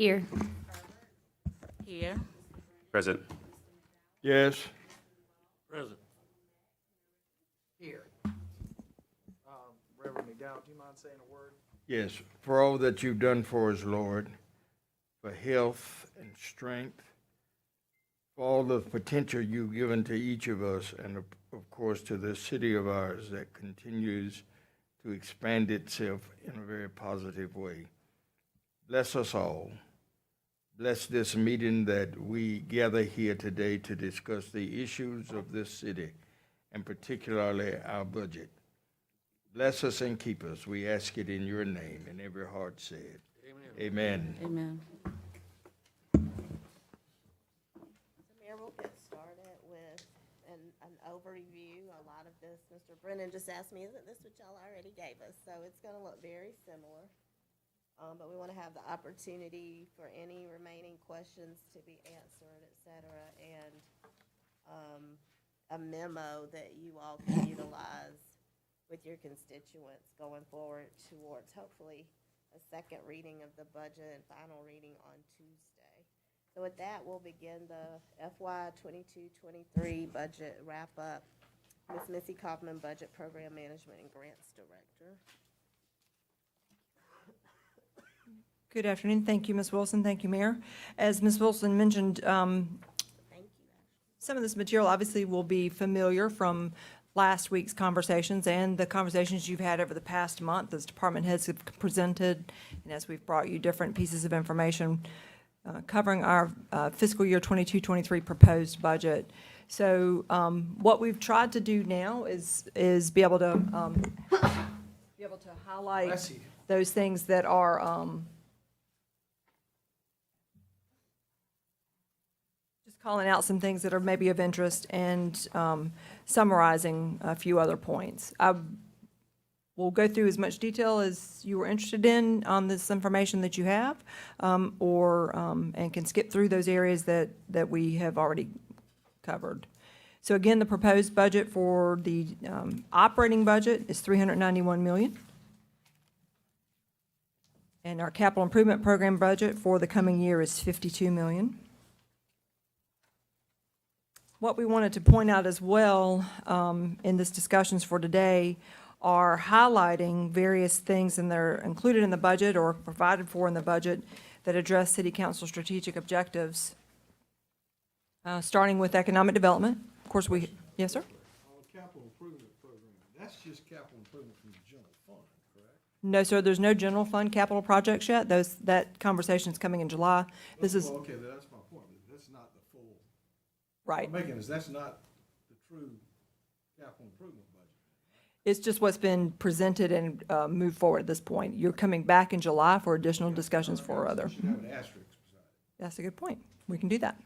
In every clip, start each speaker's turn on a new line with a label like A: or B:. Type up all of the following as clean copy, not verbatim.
A: Here.
B: Here.
C: Present.
D: Yes.
E: Present.
F: Here. Reverend McDowell, do you mind saying a word?
D: Yes. For all that you've done for us, Lord, for health and strength, for all the potential you've given to each of us, and of course to this city of ours that continues to expand itself in a very positive way. Bless us all. Bless this meeting that we gather here today to discuss the issues of this city, and particularly our budget. Bless us and keep us. We ask it in your name, and every heart said, Amen.
B: Amen.
G: Mayor, we'll get started with an overview. A lot of this, Mr. Brennan just asked me, isn't this what y'all already gave us? So it's gonna look very similar. But we wanna have the opportunity for any remaining questions to be answered, et cetera, and, a memo that you all can utilize with your constituents going forward towards hopefully a second reading of the budget and final reading on Tuesday. So with that, we'll begin the FY 22-23 budget wrap-up. Ms. Missy Kaufman, Budget Program Management and Grants Director.
H: Good afternoon. Thank you, Ms. Wilson. Thank you, Mayor. As Ms. Wilson mentioned,
G: Thank you.
H: some of this material obviously will be familiar from last week's conversations and the conversations you've had over the past month as department heads have presented, and as we've brought you different pieces of information covering our fiscal year 22-23 proposed budget. So what we've tried to do now is be able to highlight those things that are just calling out some things that are maybe of interest and summarizing a few other points. We'll go through as much detail as you were interested in on this information that you have, and can skip through those areas that we have already covered. So again, the proposed budget for the operating budget is $391 million. And our capital improvement program budget for the coming year is $52 million. What we wanted to point out as well in this discussions for today are highlighting various things, and they're included in the budget or provided for in the budget that address City Council strategic objectives, starting with economic development. Of course, yes, sir?
E: On the capital improvement program, that's just capital improvement from the general fund, correct?
H: No, sir, there's no general fund capital projects yet. That conversation is coming in July. This is,
E: Well, okay, that's my point, but that's not the full,
H: right.
E: I'm making is that's not the true capital improvement budget.
H: It's just what's been presented and moved forward at this point. You're coming back in July for additional discussions for other.
E: You should have an asterisk beside it.
H: That's a good point. We can do that.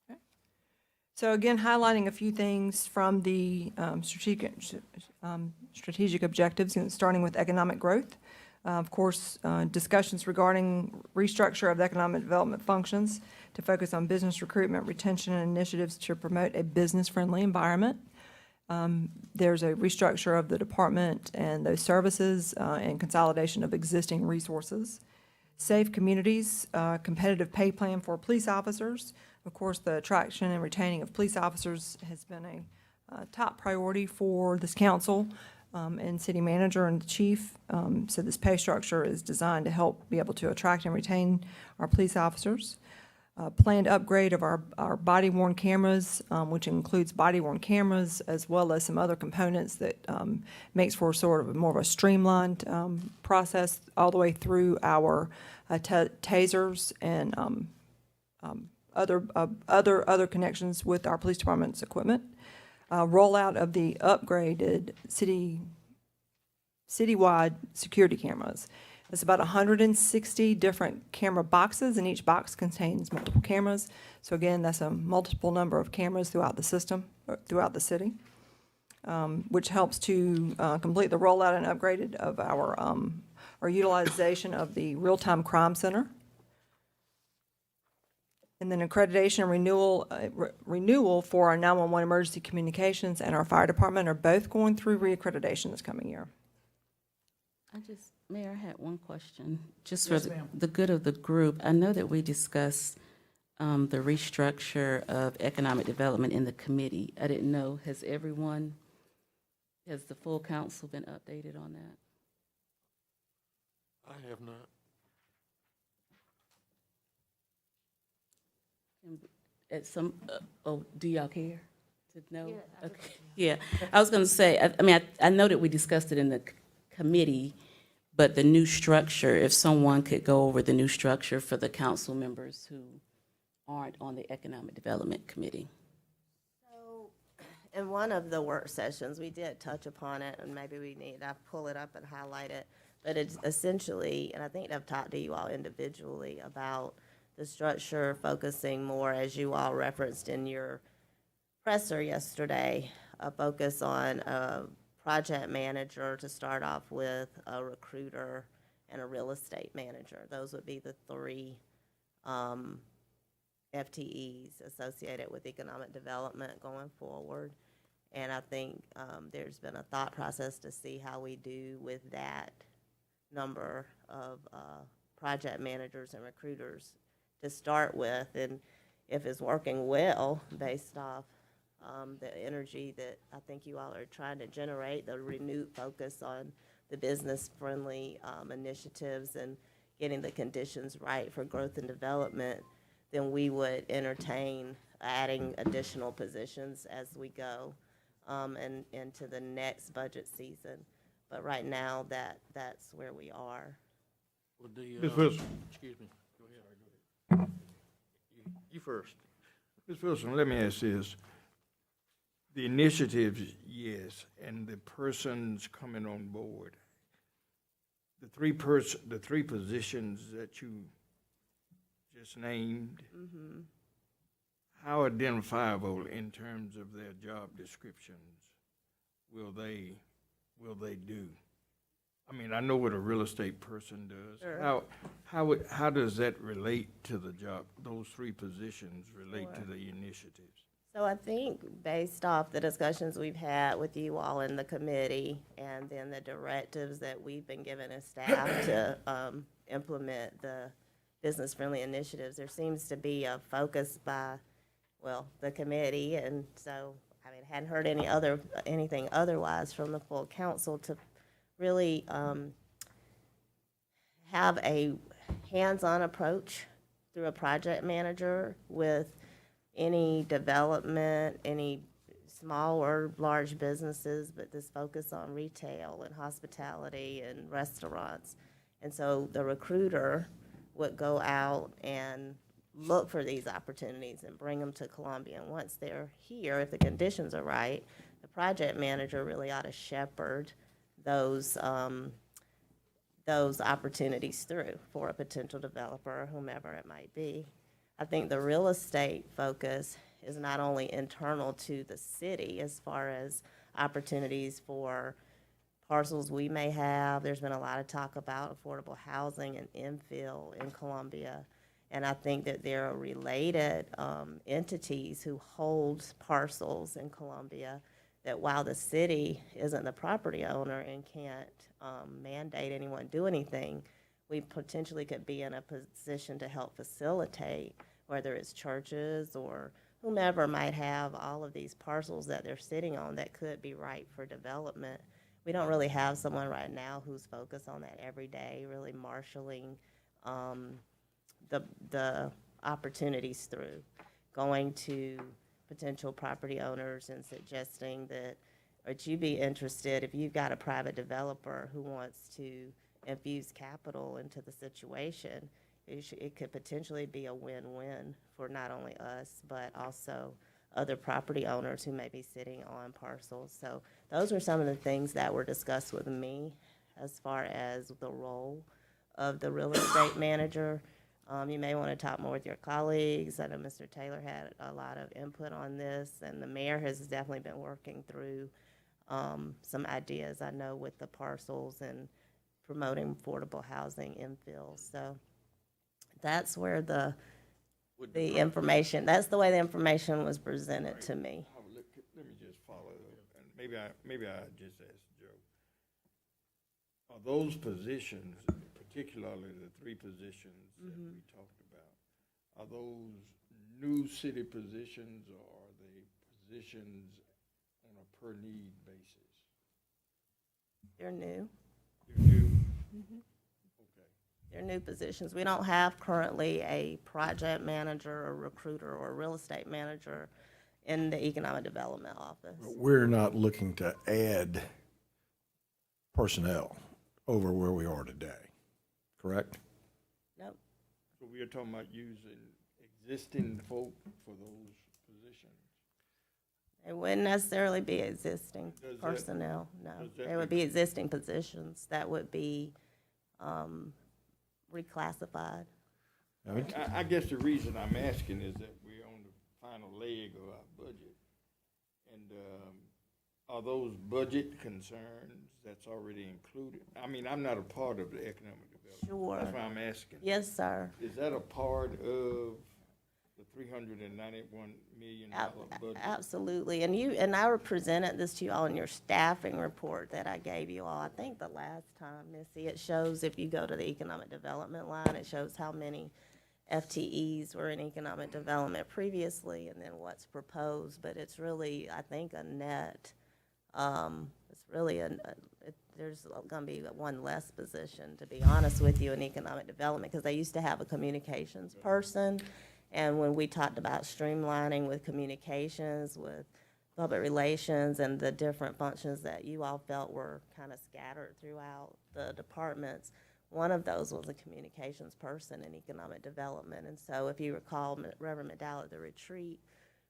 H: Okay. So again, highlighting a few things from the strategic objectives, and starting with economic growth. Of course, discussions regarding restructure of the economic development functions to focus on business recruitment, retention, and initiatives to promote a business-friendly environment. There's a restructure of the department and those services and consolidation of existing resources. Safe communities, competitive pay plan for police officers. Of course, the attraction and retaining of police officers has been a top priority for this council. And city manager and the chief. So this pay structure is designed to help be able to attract and retain our police officers. Planned upgrade of our body-worn cameras, which includes body-worn cameras as well as some other components that makes for sort of more of a streamlined process all the way through our tasers and other connections with our police department's equipment. Rollout of the upgraded citywide security cameras. It's about 160 different camera boxes, and each box contains multiple cameras. So again, that's a multiple number of cameras throughout the system, throughout the city, which helps to complete the rollout and upgraded of our utilization of the real-time crime center. And then accreditation and renewal for our 911 emergency communications and our fire department are both going through reaccreditation this coming year.
B: Mayor, I had one question, just
F: Yes,
B: for
F: ma'am.
B: the good of the group. I know that we discussed the restructure of economic development in the committee. I didn't know, has the full council been updated on that?
A: I have not.
B: At some, do y'all care to know? Okay. Yeah, I was gonna say, I know that we discussed it in the committee, but the new structure, if someone could go over the new structure for the council members who aren't on the Economic Development Committee.
G: So, in one of the work sessions, we did touch upon it, and maybe I pull it up and highlight it. But it's essentially, and I think I've talked to you all individually about the structure focusing more, as you all referenced in your presser yesterday, a focus on a project manager to start off with, a recruiter, and a real estate manager. Those would be the three FTEs associated with economic development going forward. And I think there's been a thought process to see how we do with that number of project managers and recruiters to start with. And if it's working well, based off the energy that I think you all are trying to generate, the renewed focus on the business-friendly initiatives and getting the conditions right for growth and development, then we would entertain adding additional positions as we go and into the next budget season. But right now, that's where we are.
A: Would the,
D: Ms. Wilson.
A: excuse me, go ahead. You first.
D: Ms. Wilson, let me ask this. The initiatives, yes, and the persons coming on board, the three positions that you just named, how identifiable in terms of their job descriptions will they do? I mean, I know what a real estate person does.
G: Sure.
D: How does that relate to the job? Those three positions relate to
G: Sure.
D: the initiatives?
G: So I think based off the discussions we've had with you all in the committee and then the directives that we've been given as staff to implement the business-friendly initiatives, there seems to be a focus by, well, the committee, and so, hadn't heard anything otherwise from the full council to really have a hands-on approach through a project manager with any development, any small or large businesses, but this focus on retail and hospitality and restaurants. And so the recruiter would go out and look for these opportunities and bring them to Columbia. And once they're here, if the conditions are right, the project manager really ought to shepherd those opportunities through for a potential developer or whomever it might be. I think the real estate focus is not only internal to the city as far as opportunities for parcels we may have. There's been a lot of talk about affordable housing and infill in Columbia. And I think that there are related entities who hold parcels in Columbia that while the city isn't the property owner and can't mandate anyone do anything, we potentially could be in a position to help facilitate, whether it's churches or whomever might have all of these parcels that they're sitting on that could be ripe for development. We don't really have someone right now who's focused on that every day, really marshaling the opportunities through, going to potential property owners and suggesting that, would you be interested if you've got a private developer who wants to infuse capital into the situation? It could potentially be a win-win for not only us, but also other property owners who may be sitting on parcels. So those were some of the things that were discussed with me as far as the role of the real estate manager. You may want to talk more with your colleagues. I know Mr. Taylor had a lot of input on this, and the mayor has definitely been working through some ideas, I know, with the parcels and promoting affordable housing infill. So that's where
D: With
G: the information. That's the way the information was presented to me.
D: Let me just follow up, and maybe I just asked Joe. Are those positions, particularly the three positions that we talked about, are those new city positions, or are they positions on a per-need basis?
G: They're new.
D: They're new? Okay.
G: They're new positions. We don't have currently a project manager, a recruiter, or a real estate manager in the economic development office.
E: We're not looking to add personnel over where we are today, correct?
G: Nope.
D: So we are talking about using existing folk for those positions?
G: It wouldn't necessarily be existing
D: Does that-
G: personnel, no.
D: does that
G: They would be existing positions that would be reclassified.
D: I guess the reason I'm asking is that we're on the final leg of our budget. And are those budget concerns that's already included? I mean, I'm not a part of the economic development.
G: Sure.
D: That's why I'm asking.
G: Yes, sir.
D: Is that a part of the $391 million budget?
G: Absolutely. And I presented this to you all in your staffing report that I gave you all, I think the last time, Missy. It shows, if you go to the economic development line, it shows how many FTEs were in economic development previously and then what's proposed. But it's really, I think, a net, it's really there's going to be one less position, to be honest with you, in economic development, because they used to have a communications person. And when we talked about streamlining with communications, with public relations, and the different functions that you all felt were kind of scattered throughout the departments, one of those was a communications person in economic development. And so if you recall, Reverend McDowell at the retreat,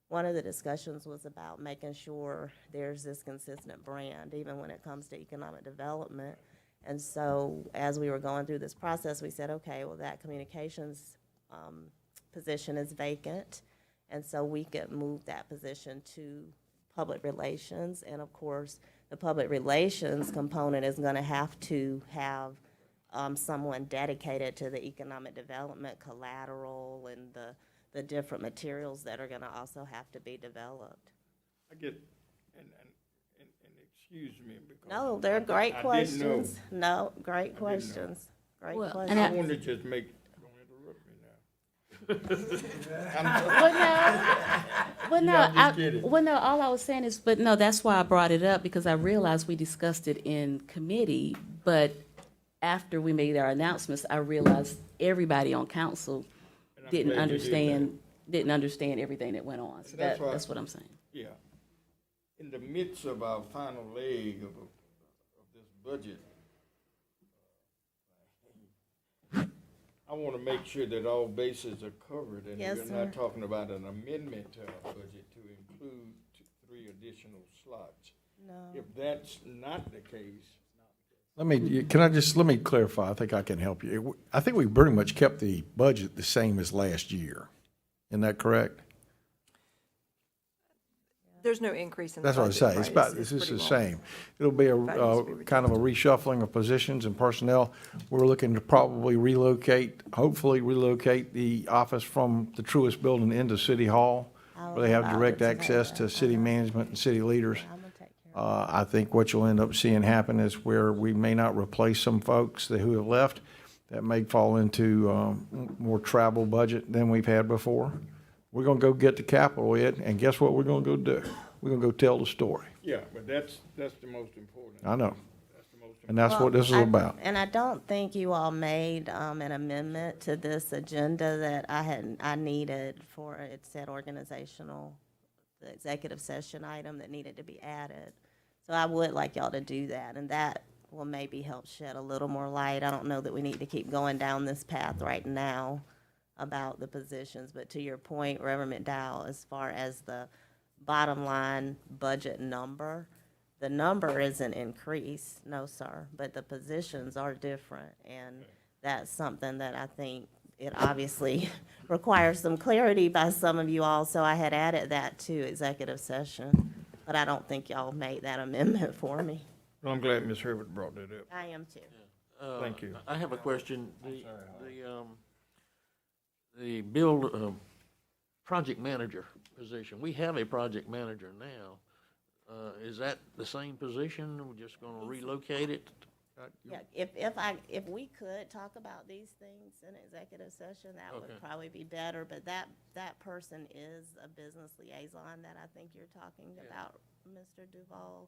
G: one of the discussions was about making sure there's this consistent brand, even when it comes to economic development. And so as we were going through this process, we said, okay, well, that communications position is vacant, and so we could move that position to public relations. And of course, the public relations component is going to have someone dedicated to the economic development collateral and the different materials that are going to also have to be developed.
D: I get, and excuse me, because.
G: No, they're great
D: I didn't know.
G: questions. No, great questions. Great
B: Well,
G: questions.
B: and
D: I want to just don't interrupt me now.
B: Well, no,
D: Yeah, I'm just kidding.
B: well, no, all I was saying is, but no, that's why I brought it up, because I realized we discussed it in committee, but after we made our announcements, I realized everybody on council
D: And I'm
B: didn't
D: glad you did
B: understand everything that went on. So
D: That's why-
B: that's what I'm saying.
D: Yeah. In the midst of our final leg of this budget, I want to make sure that all bases are covered, and
G: Yes,
D: we're
G: sir.
D: not talking about an amendment to our budget to include 3 additional slots.
G: No.
D: If that's not the case,
E: Let me clarify, I think I can help you. I think we pretty much kept the budget the same as last year. Isn't that correct?
H: There's no increase in the
E: That's what I
H: budget,
E: say. It's
H: right?
E: about, this is
H: pretty
E: the
H: well-
E: same. It'll be
H: Values
E: kind of a reshuffling of positions and personnel. We're looking to probably hopefully relocate the office from the Truist Building into City Hall, where they have direct access to city management and city leaders.
G: I'm gonna take care of
E: I think what you'll end up seeing happen is where we may not replace some folks who have left, that may fall into more travel budget than we've had before. We're gonna go get the capital, Ed, and guess what we're gonna go do? We're gonna go tell the story.
D: yeah, but that's the most important.
E: I know,
D: That's the most
E: and that's what this is
G: Well,
E: about.
G: And I don't think you all made an amendment to this agenda that I needed for, it said organizational, the executive session item that needed to be added. So I would like y'all to do that, and that will maybe help shed a little more light. I don't know that we need to keep going down this path right now about the positions, but to your point, Reverend McDowell, as far as the bottom line budget number, the number isn't increased, no, sir, but the positions are different, and that's something that I think it obviously requires some clarity by some of you all, so I had added that to executive session, but I don't think y'all made that amendment for me.
D: Well, I'm glad Ms. Herbert brought that up.
G: I am too.
D: Thank you.
A: I have a question. The bill,
C: project manager position. We have a project manager now. Is that the same position? We're just gonna relocate it?
G: Yeah, if we could talk about these things in executive session, that
C: Okay.
G: would probably be better, but that person is a business liaison that I think you're talking about, Mr. Duval.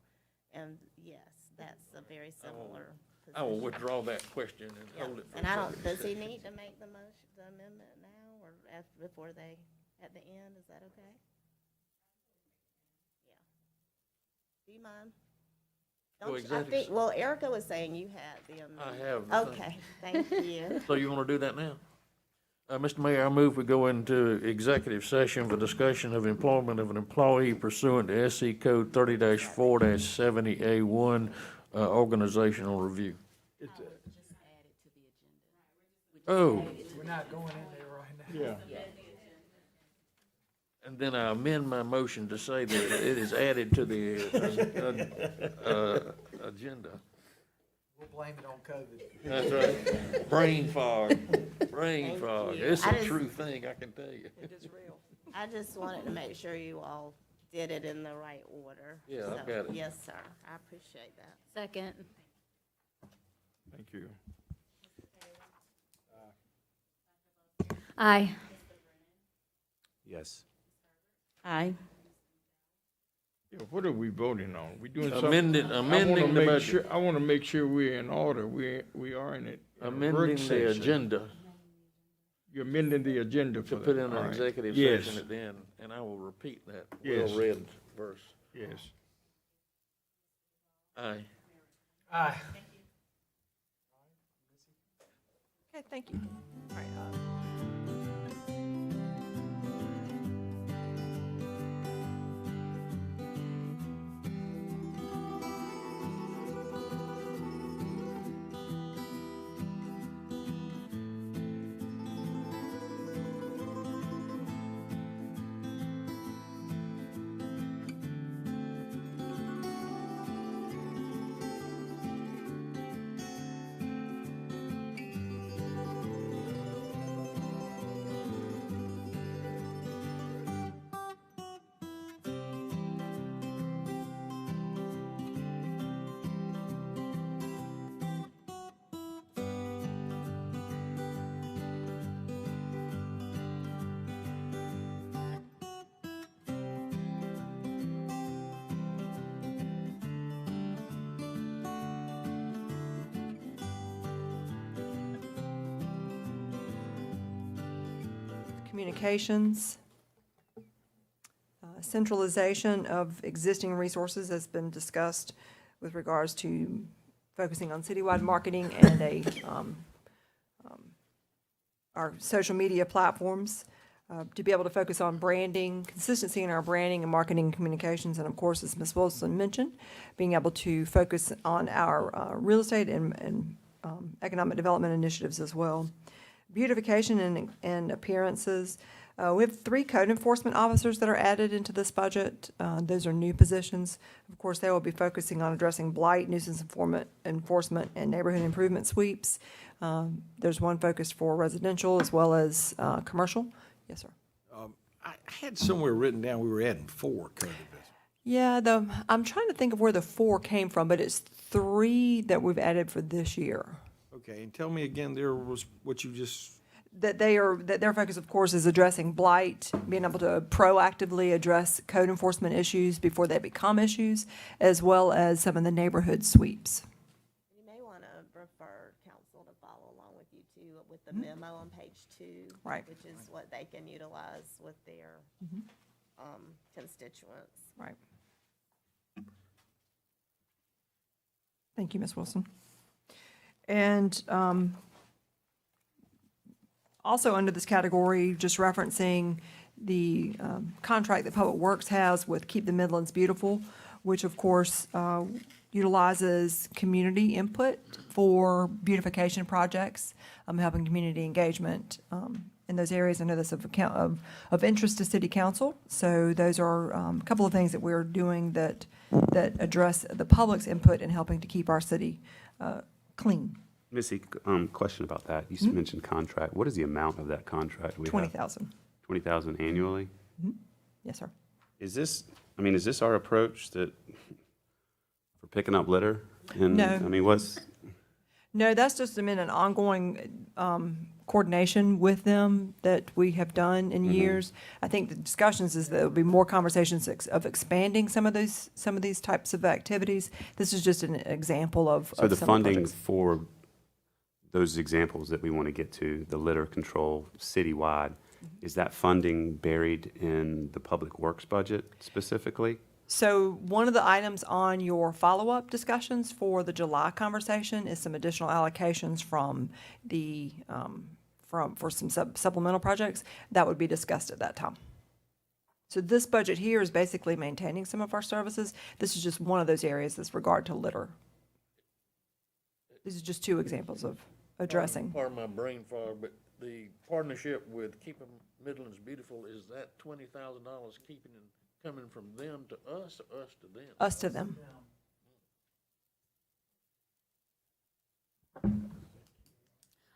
G: And yes, that's a very similar position.
C: I will withdraw that question and
G: Yeah,
C: hold it for.
G: and I don't, does he need to make the motion, the amendment now, or after, before they, at the end, is that okay? Yeah. Do you mind?
C: Go
G: Don't you- I
C: executive
G: think, well, Erica was saying you had the
C: I
G: amendment.
C: have. the thing.
G: Okay, thank you.
C: So you wanna do that now? Mr. Mayor, I move we go into executive session for discussion of employment of an employee pursuant to SC Code 30-4-70A1, organizational review. Oh,
F: We're not going in there right now.
E: Yeah.
C: and then I amend my motion to say that it is added to the, agenda.
F: We'll blame it on COVID.
C: That's right. Brain fog, brain
G: Thank
C: fog.
G: you.
C: It's
G: I
C: a
G: just-
C: true thing, I can tell you.
H: It is real.
G: I just wanted to make sure you all did it in the right order.
C: Yeah, I've
G: So,
C: got it.
G: Yes, sir, I appreciate that.
I: Second.
D: Thank you.
I: Aye.
A: Yes.
B: Aye.
D: Yeah, what are we voting on? We doing something?
C: Amending
D: I wanna
C: the
D: make
C: budget,
D: sure- I want to make sure we're in order. We are in it. in a work
C: amending the
D: session.
C: agenda
D: You're amending the agenda for
C: to
D: that.
C: put in
D: All
C: an
D: right.
C: executive
D: Yes,
C: session at the end, and I will repeat that
D: Yes.
C: well-read verse.
D: yes.
C: Aye.
F: Aye.
H: Okay, thank you. All right, Communications. Centralization of existing resources has been discussed with regards to focusing on citywide marketing and our social media platforms, to be able to focus on branding, consistency in our branding and marketing communications, and of course, as Ms. Wilson mentioned, being able to focus on our real estate and economic development initiatives as well. Beautification and appearances. We have 3 code enforcement officers that are added into this budget. Those are new positions. Of course, they will be focusing on addressing blight, nuisance enforcement, and neighborhood improvement sweeps. There's one focused for residential as well as commercial. Yes, sir.
E: I had somewhere written down we were adding 4 code enforcement.
H: Yeah, I'm trying to think of where the 4 came from, but it's 3 that we've added for this year.
E: Okay, and tell me again, there was what you just,
H: That their focus, of course, is addressing blight, being able to proactively address code enforcement issues before they become issues, as well as some of the neighborhood sweeps.
G: You may want to refer council to follow along with you too, with the memo on page 2.
H: Right.
G: Which is what they can utilize with their constituents.
H: Right. Thank you, Ms. Wilson. And also under this category, just referencing the contract that Public Works has with Keep the Midlands Beautiful, which of course utilizes community input for beautification projects, helping community engagement in those areas. I know that's of interest to City Council. So those are a couple of things that we're doing that address the public's input in helping to keep our city clean.
A: Missy, question about that. You mentioned contract. What is the amount of that contract we have?
H: 20,000.
I: 20,000 annually?
H: Yes, sir.
I: Is this, I mean, is this our approach that, for picking up litter? And,
H: No.
I: I mean, what's,
H: No, that's just been an ongoing coordination with them that we have done in years. I think the discussions is that there'll be more conversations of expanding some of these types of activities. This is just an example of
I: so the
H: some
I: funding
H: projects.
I: for those examples that we want to get to, the litter control citywide, is that funding buried in the public works budget specifically?
H: So one of the items on your follow-up discussions for the July conversation is some additional allocations from the, for some supplemental projects that would be discussed at that time. So this budget here is basically maintaining some of our services. This is just one of those areas that's regard to litter. These are just two examples of addressing.
C: Pardon my brain fog, but the partnership with Keeping Midlands Beautiful, is that $20,000 coming from them to us or us to them?
H: Us to them.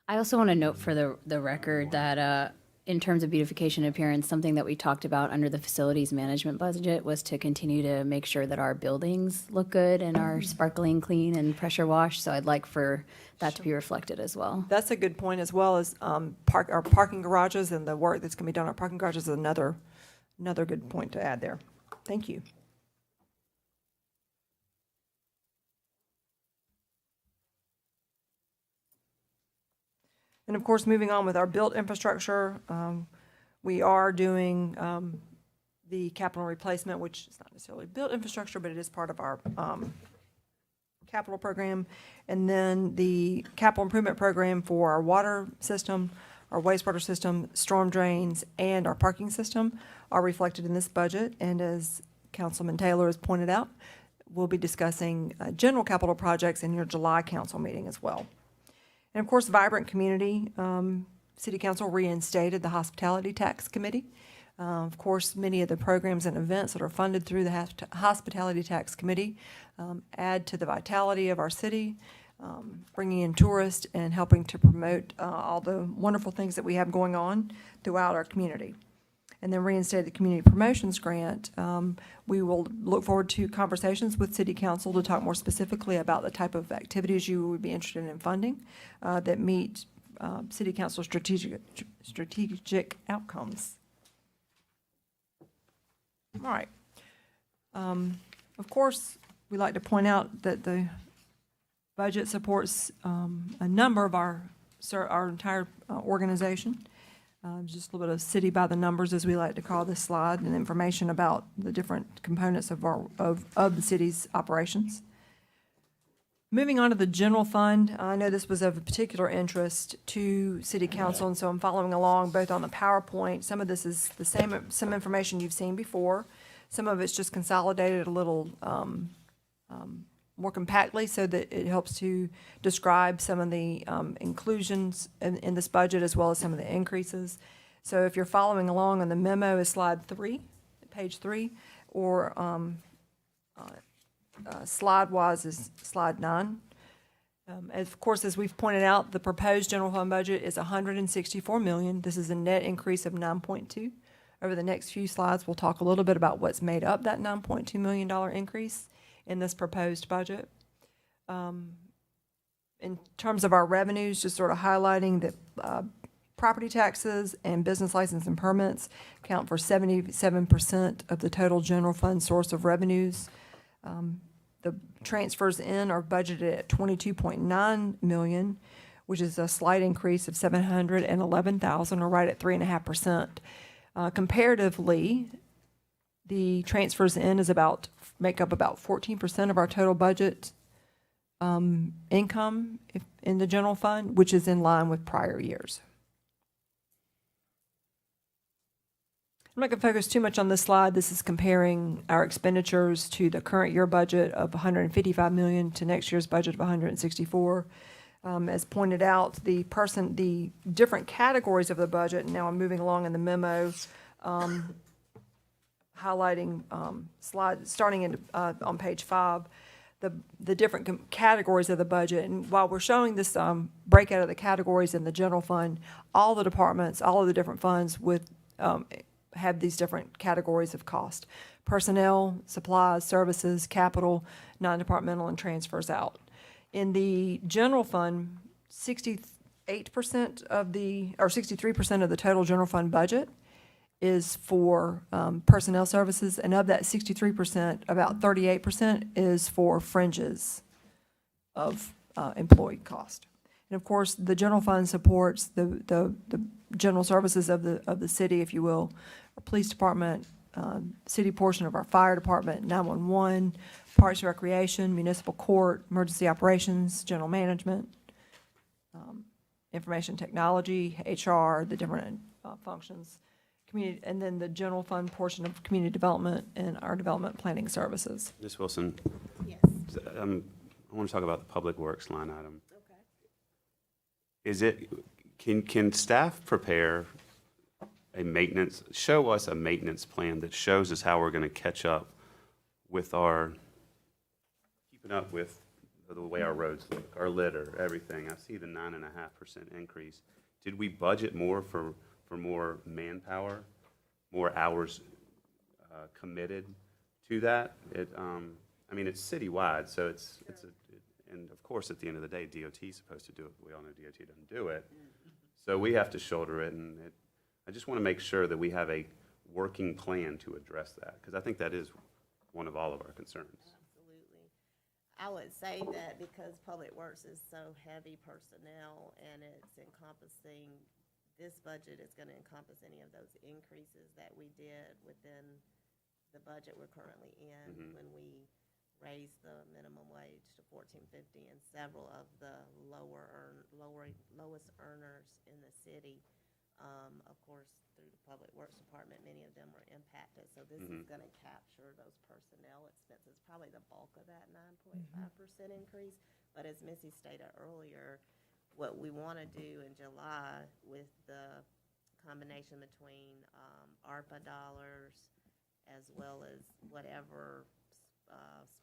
J: I also want to note for the record that in terms of beautification and appearance, something that we talked about under the facilities management budget was to continue to make sure that our buildings look good and are sparkling clean and pressure washed. So I'd like for that to be reflected as well.
H: That's a good point, as well as our parking garages and the work that's going to be done on our parking garages is another good point to add there. Thank you. And of course, moving on with our built infrastructure, we are doing the capital replacement, which is not necessarily built infrastructure, but it is part of our capital program. And then the capital improvement program for our water system, our wastewater system, storm drains, and our parking system are reflected in this budget. And as Councilman Taylor has pointed out, we'll be discussing general capital projects in your July council meeting as well. And of course, Vibrant Community, City Council reinstated the Hospitality Tax Committee. Of course, many of the programs and events that are funded through the Hospitality Tax Committee add to the vitality of our city, bringing in tourists and helping to promote all the wonderful things that we have going on throughout our community. And then reinstate the Community Promotions Grant. We will look forward to conversations with City Council to talk more specifically about the type of activities you would be interested in funding that meet City Council strategic outcomes. All right. Of course, we like to point out that the budget supports a number of our entire organization. Just a little bit of city by the numbers, as we like to call this slide, and information about the different components of the city's operations. Moving on to the general fund, I know this was of particular interest to City Council, and so I'm following along both on the PowerPoint. Some of this is the same, some information you've seen before. Some of it's just consolidated a little more compactly so that it helps to describe some of the inclusions in this budget as well as some of the increases. So if you're following along on the memo is slide 3, page 3, or slide-wise is slide 9. Of course, as we've pointed out, the proposed general fund budget is $164 million. This is a net increase of 9.2. Over the next few slides, we'll talk a little bit about what's made up that $9.2 million increase in this proposed budget. In terms of our revenues, just sort of highlighting that property taxes and business license and permits account for 77% of the total general fund source of revenues. The transfers in are budgeted at $22.9 million, which is a slight increase of $711,000, or right at 3.5%. Comparatively, the transfers in make up about 14% of our total budget income in the general fund, which is in line with prior years. I'm not going to focus too much on this slide. This is comparing our expenditures to the current year budget of $155 million to next year's budget of $164. As pointed out, the different categories of the budget, and now I'm moving along in the memo, highlighting slides starting on page 5, the different categories of the budget. And while we're showing this breakout of the categories in the general fund, all the departments, all of the different funds with have these different categories of cost: personnel, supplies, services, capital, non-departmental, and transfers out. In the general fund, 68% of the, or 63% of the total general fund budget is for personnel services, and of that 63%, about 38% is for fringes of employee cost. And of course, the general fund supports the general services of the city, if you will, our police department, city portion of our fire department, 911, Parks and Recreation, municipal court, emergency operations, general management, information technology, HR, the different functions, community, and then the general fund portion of community development and our development planning services.
I: Ms. Wilson,
G: Yes.
I: I want to talk about the Public Works line item.
G: Okay.
I: Is it, can staff prepare show us a maintenance plan that shows us how we're going to catch up with keeping up with the way our roads look, our litter, everything? I see the 9.5% increase. Did we budget more for more manpower, more hours committed to that? I mean, it's citywide, so and of course, at the end of the day, DOT is supposed to do it. We all know DOT doesn't do it. So we have to shoulder it, and I just want to make sure that we have a working plan to address that, because I think that is one of all of our concerns.
G: Absolutely. I would say that because Public Works is so heavy personnel and it's encompassing, this budget is gonna encompass any of those increases that we did within the budget we're currently in when we raised the minimum wage to $14.50, and several of the lowest earners in the city, of course, through the Public Works Department, many of them were impacted. So this is gonna capture those personnel expenses, probably the bulk of that 9.5% increase. But as Missy stated earlier, what we wanna do in July with the combination between ARPA dollars as well as whatever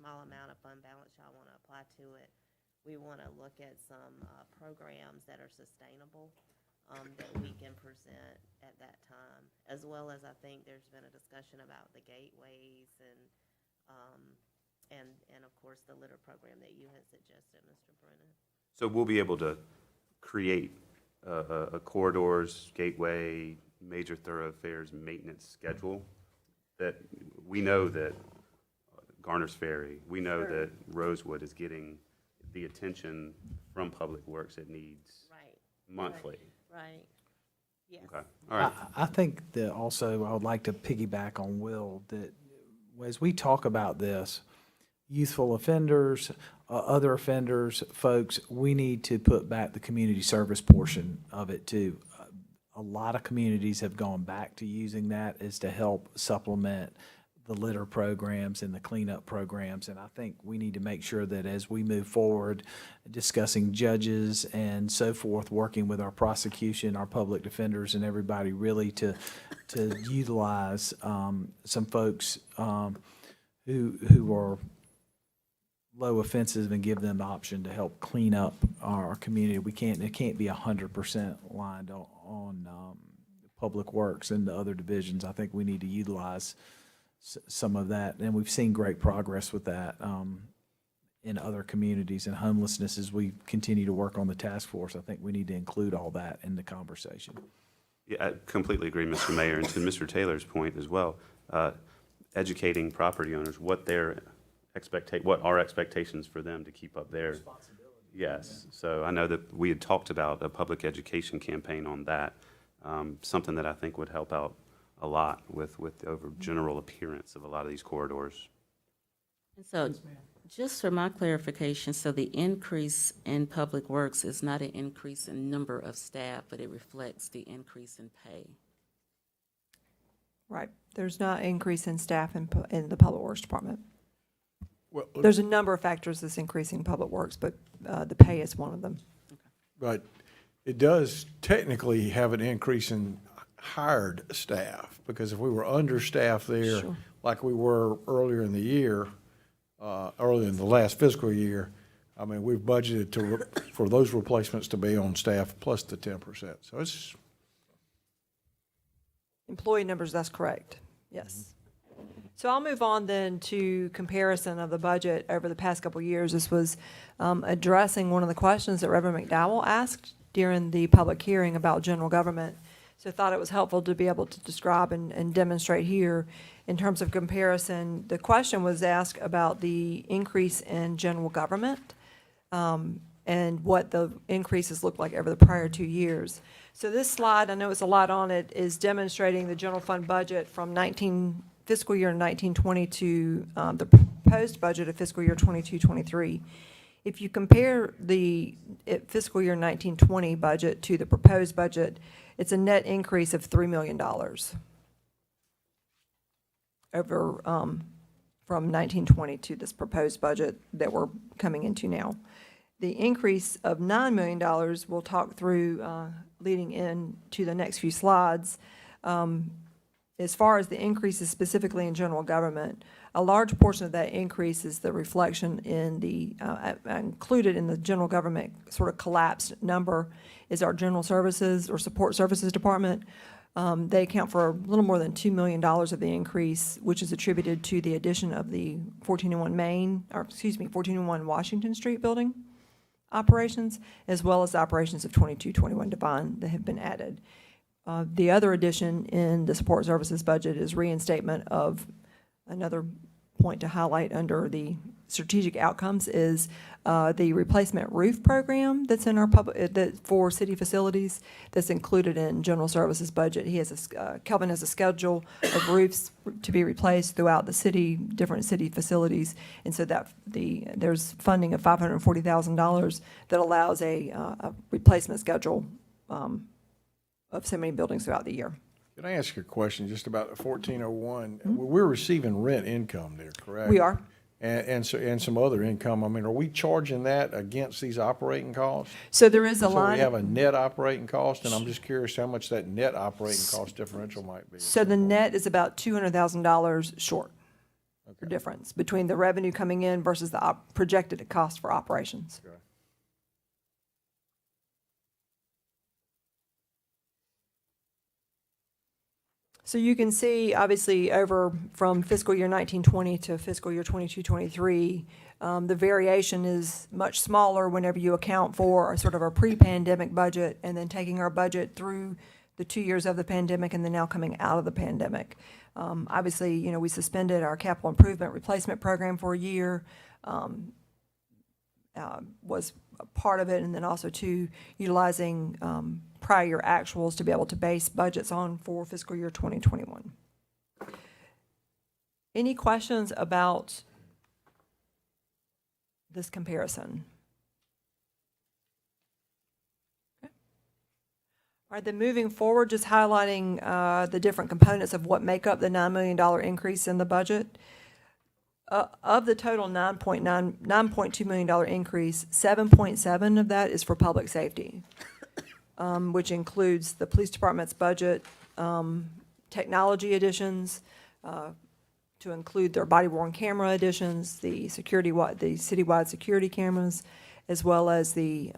G: small amount of fund balance y'all want to apply to it, we want to look at some programs that are sustainable that we can present at that time, as well as I think there's been a discussion about the gateways and of course the litter program that you had suggested, Mr. Brennan.
I: So we'll be able to create a corridors, gateway, major thoroughfares maintenance schedule that we know that Garner's Ferry, we know that Rosewood is getting the attention from Public Works it needs
G: Right.
I: monthly.
G: Right. Yes.
I: Okay, all right.
F: I think that also I would like to piggyback on Will, that as we talk about this, youthful offenders, other offenders, folks, we need to put back the community service portion of it too. A lot of communities have gone back to using that as to help supplement the litter programs and the cleanup programs. And I think we need to make sure that as we move forward, discussing judges and so forth, working with our prosecution, our public defenders, and everybody really to utilize some folks who are low offensive and give them the option to help clean up our community. It can't be 100% lined on Public Works and the other divisions. I think we need to utilize some of that, and we've seen great progress with that in other communities. And homelessness, as we continue to work on the task force, I think we need to include all that in the conversation.
I: Yeah, I completely agree, Mr. Mayor, and to Mr. Taylor's point as well, educating property owners what our expectations for them to keep up their responsibility. Yes, so I know that we had talked about a public education campaign on that, something that I think would help out a lot with the over general appearance of a lot of these corridors.
B: And so, just for my clarification, so the increase in Public Works is not an increase in number of staff, but it reflects the increase in pay.
H: Right. There's not increase in staff in the Public Works Department.
E: Well,
H: There's a number of factors that's increasing Public Works, but the pay is one of them.
E: but it does technically have an increase in hired staff, because if we were understaffed there,
H: Sure.
E: like we were earlier in the year, earlier in the last fiscal year, I mean, we've budgeted for those replacements to be on staff plus the 10%. So it's,
H: Employee numbers, that's correct, yes. So I'll move on then to comparison of the budget over the past couple of years. This was addressing one of the questions that Reverend McDowell asked during the public hearing about general government. So I thought it was helpful to be able to describe and demonstrate here in terms of comparison. The question was asked about the increase in general government and what the increases look like over the prior 2 years. So this slide, I know it's a lot on it, is demonstrating the general fund budget from fiscal year 1920 to the proposed budget of fiscal year 22-23. If you compare the fiscal year 1920 budget to the proposed budget, it's a net increase of $3 million over from 1920 to this proposed budget that we're coming into now. The increase of $9 million we'll talk through leading into the next few slides. As far as the increases specifically in general government, a large portion of that increase is the reflection in the, included in the general government sort of collapsed number is our general services or support services department. They account for a little more than $2 million of the increase, which is attributed to the addition of the 1401 Washington Street building operations, as well as the operations of 2221 Devine that have been added. The other addition in the support services budget is reinstatement of another point to highlight under the strategic outcomes is the replacement roof program that's in our for city facilities that's included in general services budget. He has Kelvin has a schedule of roofs to be replaced throughout the city, different city facilities, and so that there's funding of $540,000 that allows a replacement schedule of so many buildings throughout the year.
E: Can I ask you a question just about the 1401? We're receiving rent income there, correct?
H: We are.
E: And some other income. I mean, are we charging that against these operating costs?
H: So there is a
E: So
H: line.
E: we have a net operating cost, and I'm just curious how much that net operating cost differential might be.
H: So the net is about $200,000 short. The difference between the revenue coming in versus the projected cost for operations.
E: Okay.
H: So you can see, obviously, over from fiscal year 1920 to fiscal year 22-23, the variation is much smaller whenever you account for a sort of a pre-pandemic budget and then taking our budget through the 2 years of the pandemic and then now coming out of the pandemic. Obviously, you know, we suspended our capital improvement replacement program for a year, was a part of it, and then also to utilizing prior year actuals to be able to base budgets on for fiscal year 2021. Any questions about this comparison? Okay. All right, then moving forward, just highlighting the different components of what make up the $9 million increase in the budget. Of the total $9.2 million increase, 7.7 of that is for public safety, which includes the police department's budget, technology additions, to include their body-worn camera additions, the citywide security cameras, as well as the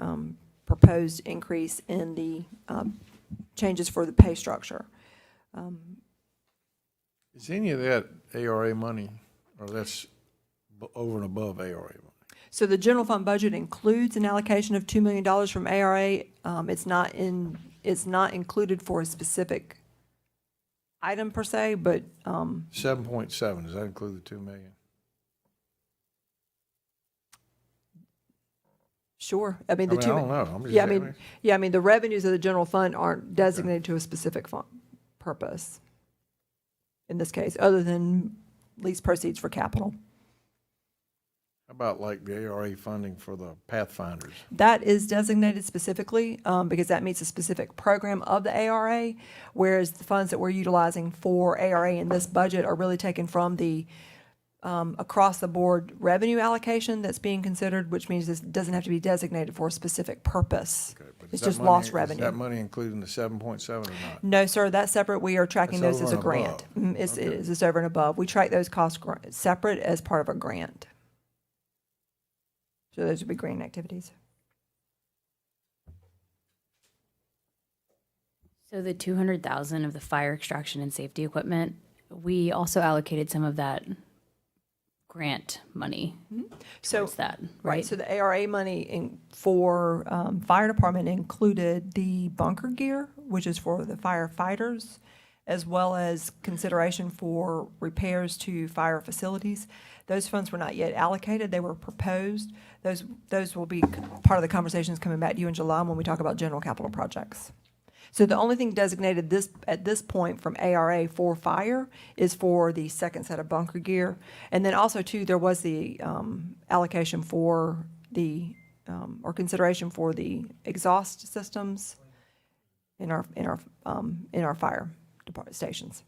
H: proposed increase in the changes for the pay structure.
E: Is any of that ARA money, or that's over and above ARA money?
H: So the general fund budget includes an allocation of $2 million from ARA. It's not included for a specific item per se, but
E: 7.7, does that include the 2 million?
H: sure. I mean, the
E: I
H: two.
E: don't know. I'm just
H: Yeah, I
E: saying.
H: mean, yeah, I mean, the revenues of the general fund aren't designated to a specific fund purpose in this case, other than lease proceeds for capital.
E: How about like the ARA funding for the Pathfinders?
H: That is designated specifically because that meets a specific program of the ARA, whereas the funds that we're utilizing for ARA in this budget are really taken from the across-the-board revenue allocation that's being considered, which means this doesn't have to be designated for a specific purpose.
E: Okay, but is
H: It's
E: that
H: just
E: money-
H: lost
E: Is
H: revenue.
E: that money included in the 7.7 or not?
H: No, sir, that's separate. We are tracking
E: That's
H: those as a
E: over and
H: grant.
E: above.
H: It
E: Okay.
H: is over and above. We track those costs separate as part of a grant. So those would be grant activities.
J: So the 200,000 of the fire extraction and safety equipment, we also allocated some of that grant money
H: So,
J: towards that,
H: right,
J: right?
H: so the ARA money for fire department included the bunker gear, which is for the firefighters, as well as consideration for repairs to fire facilities. Those funds were not yet allocated, they were proposed. Those will be part of the conversations coming back to you in July when we talk about general capital projects. So the only thing designated at this point from ARA for fire is for the second set of bunker gear. And then also too, there was the allocation for or consideration for the exhaust systems in our fire department stations.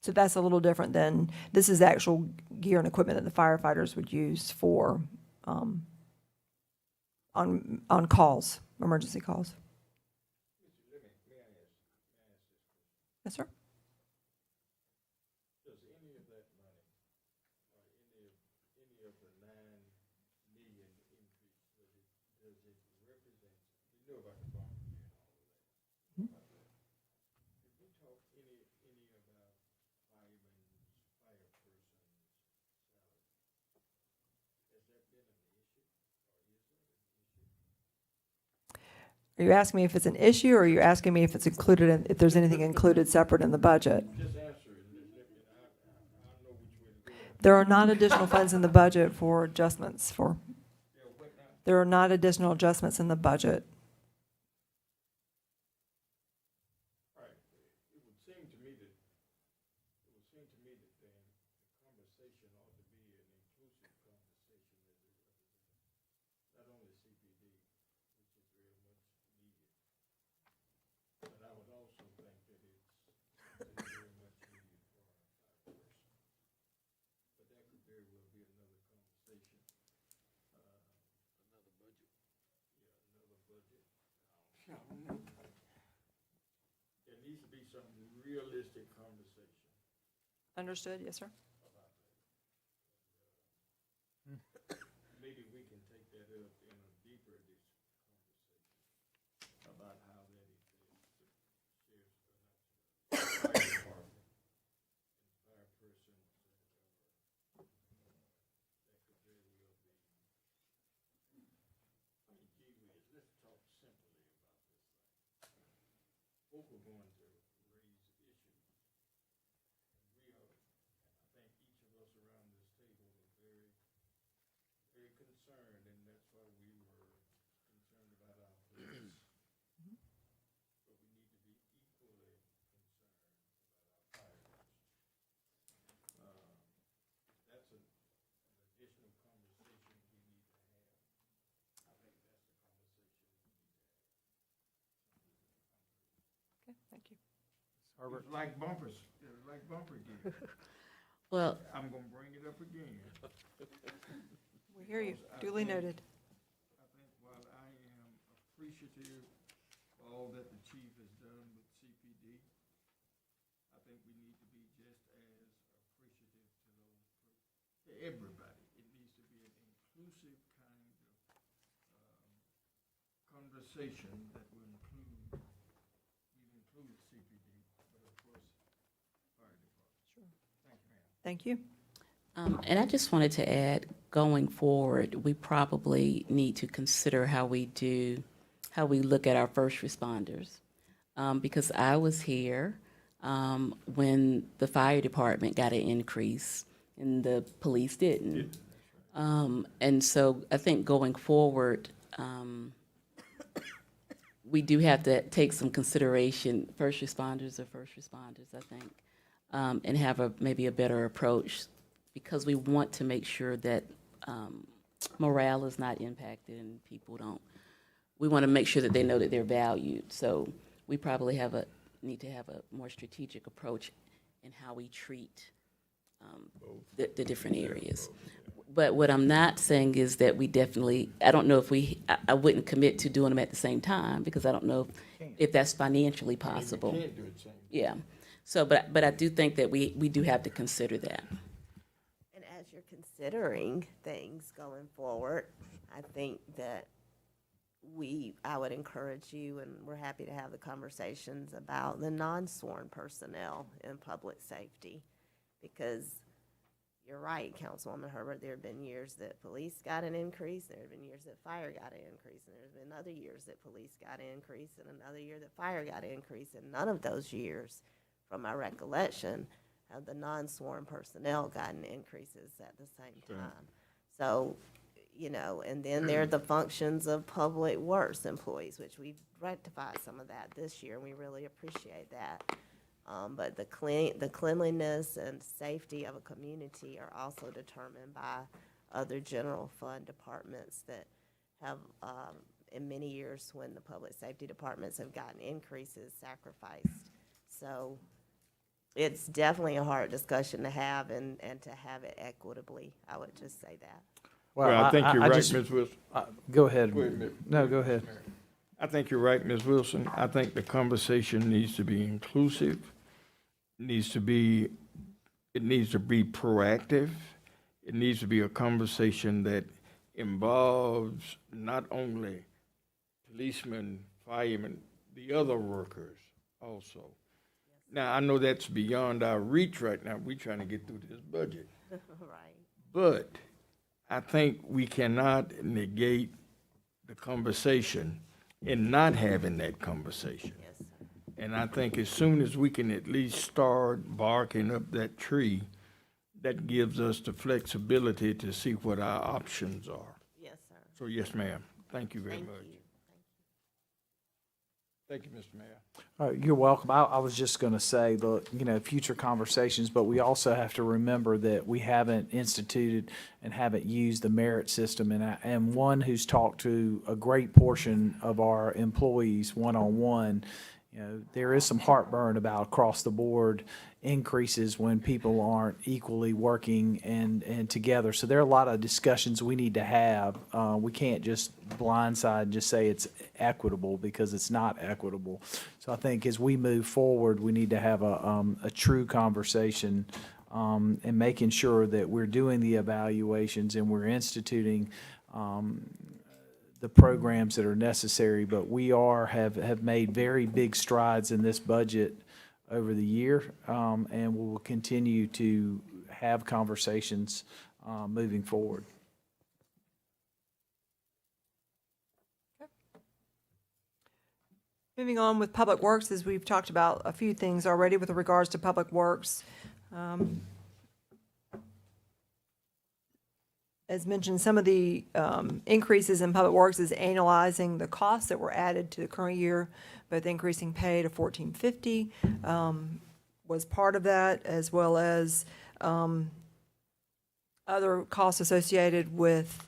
H: So that's a little different than, this is the actual gear and equipment that the firefighters would use for, on calls, emergency calls. Yes, sir.
D: Does any of that money, or any of the 9 million increase, does it represent, we know about the bond and all of that. Did we talk any about firemen's, fire person's salary? Has that been an issue, or is it an issue?
H: Are you asking me if it's an issue, or are you asking me if it's included, if there's anything included separate in the budget?
D: Just answer it, and I know which way to go.
H: There are not additional funds in the budget for adjustments for, there are not additional adjustments in the budget.
D: Right, it would seem to me that, then the conversation ought to be an inclusive conversation that not only CPD, which is very much needed, but I would also think that it's very much needed for our fire person. But that could very well be another conversation. Another budget? Yeah, another budget. There needs to be some realistic conversation.
H: Understood, yes, sir.
D: Maybe we can take that up in a deeper conversation about how that affects the sheriff's, fire department, and fire persons that could very well be. I mean, gee whiz, let's talk simply about this thing. Folk are going to raise issues. We are, I think each of us around this table are very, very concerned, and that's why we were concerned about our police. But we need to be equally concerned about our fire. That's an additional conversation we need to have. I think that's the conversation we need to have.
H: Okay, thank you.
D: It's like bumpers, it's like bumper gear.
B: Well,
D: I'm gonna bring it up again.
H: We hear you, duly noted.
D: I think while I am appreciative of all that the chief has done with CPD, I think we need to be just as appreciative to everybody. It needs to be an inclusive kind of conversation that will include, we've included CPD, but of course, fire department. Sure. Thank you, ma'am.
H: Thank you.
B: and I just wanted to add, going forward, we probably need to consider how we look at our first responders. Because I was here when the fire department got an increase and the police didn't. And so I think going forward, we do have to take some consideration, first responders, I think, and have maybe a better approach, because we want to make sure that morale is not impacted and people we want to make sure that they know that they're valued. So we probably need to have a more strategic approach in how we treat the different areas. But what I'm not saying is that we definitely, I don't know if I wouldn't commit to doing them at the same time, because I don't know if that's financially possible.
D: You can't do it same.
B: Yeah. So, but I do think that we do have to consider that.
G: And as you're considering things going forward, I think that I would encourage you, and we're happy to have the conversations about the non-sworn personnel in public safety. Because you're right, Councilwoman Herbert, there have been years that police got an increase, there have been years that fire got an increase, and there's been other years that police got an increase, and another year that fire got an increase, and none of those years, from my recollection, have the non-sworn personnel gotten increases at the same time. So, you know, and then there are the functions of public works employees, which we've rectified some of that this year, and we really appreciate that. But the cleanliness and safety of a community are also determined by other general fund departments that have, in many years when the public safety departments have gotten increases, sacrificed. So it's definitely a hard discussion to have and to have it equitably. I would just say that.
D: Well, I think you're
F: I
D: right,
F: just-
D: Ms. Wilson.
F: Go ahead.
D: Go ahead, Ms.
F: No, go ahead.
D: I think you're right, Ms. Wilson. I think the conversation needs to be inclusive, it needs to be proactive. It needs to be a conversation that involves not only policemen, firemen, the other workers also. Now, I know that's beyond our reach right now. We're trying to get through this budget.
G: Right.
D: But I think we cannot negate the conversation in not having that conversation.
G: Yes, sir.
D: And I think as soon as we can at least start barking up that tree, that gives us the flexibility to see what our options are.
G: Yes, sir.
D: So yes, ma'am. Thank you very
G: Thank
D: much.
G: you.
D: Thank you, Mr. Mayor.
F: You're welcome. I was just going to say, look, you know, future conversations, but we also have to remember that we haven't instituted and haven't used the merit system. And I am one who's talked to a great portion of our employees one-on-one. You know, there is some heartburn about across the board increases when people aren't equally working and together. So there are a lot of discussions we need to have. We can't just blindside and just say it's equitable because it's not equitable. So I think as we move forward, we need to have a true conversation and making sure that we're doing the evaluations and we're instituting the programs that are necessary. But we have made very big strides in this budget over the year, and we will continue to have conversations moving forward.
H: Moving on with Public Works, as we've talked about a few things already with regards to Public Works. As mentioned, some of the increases in Public Works is annualizing the costs that were added to the current year, both increasing pay to $14.50 was part of that, as well as other costs associated with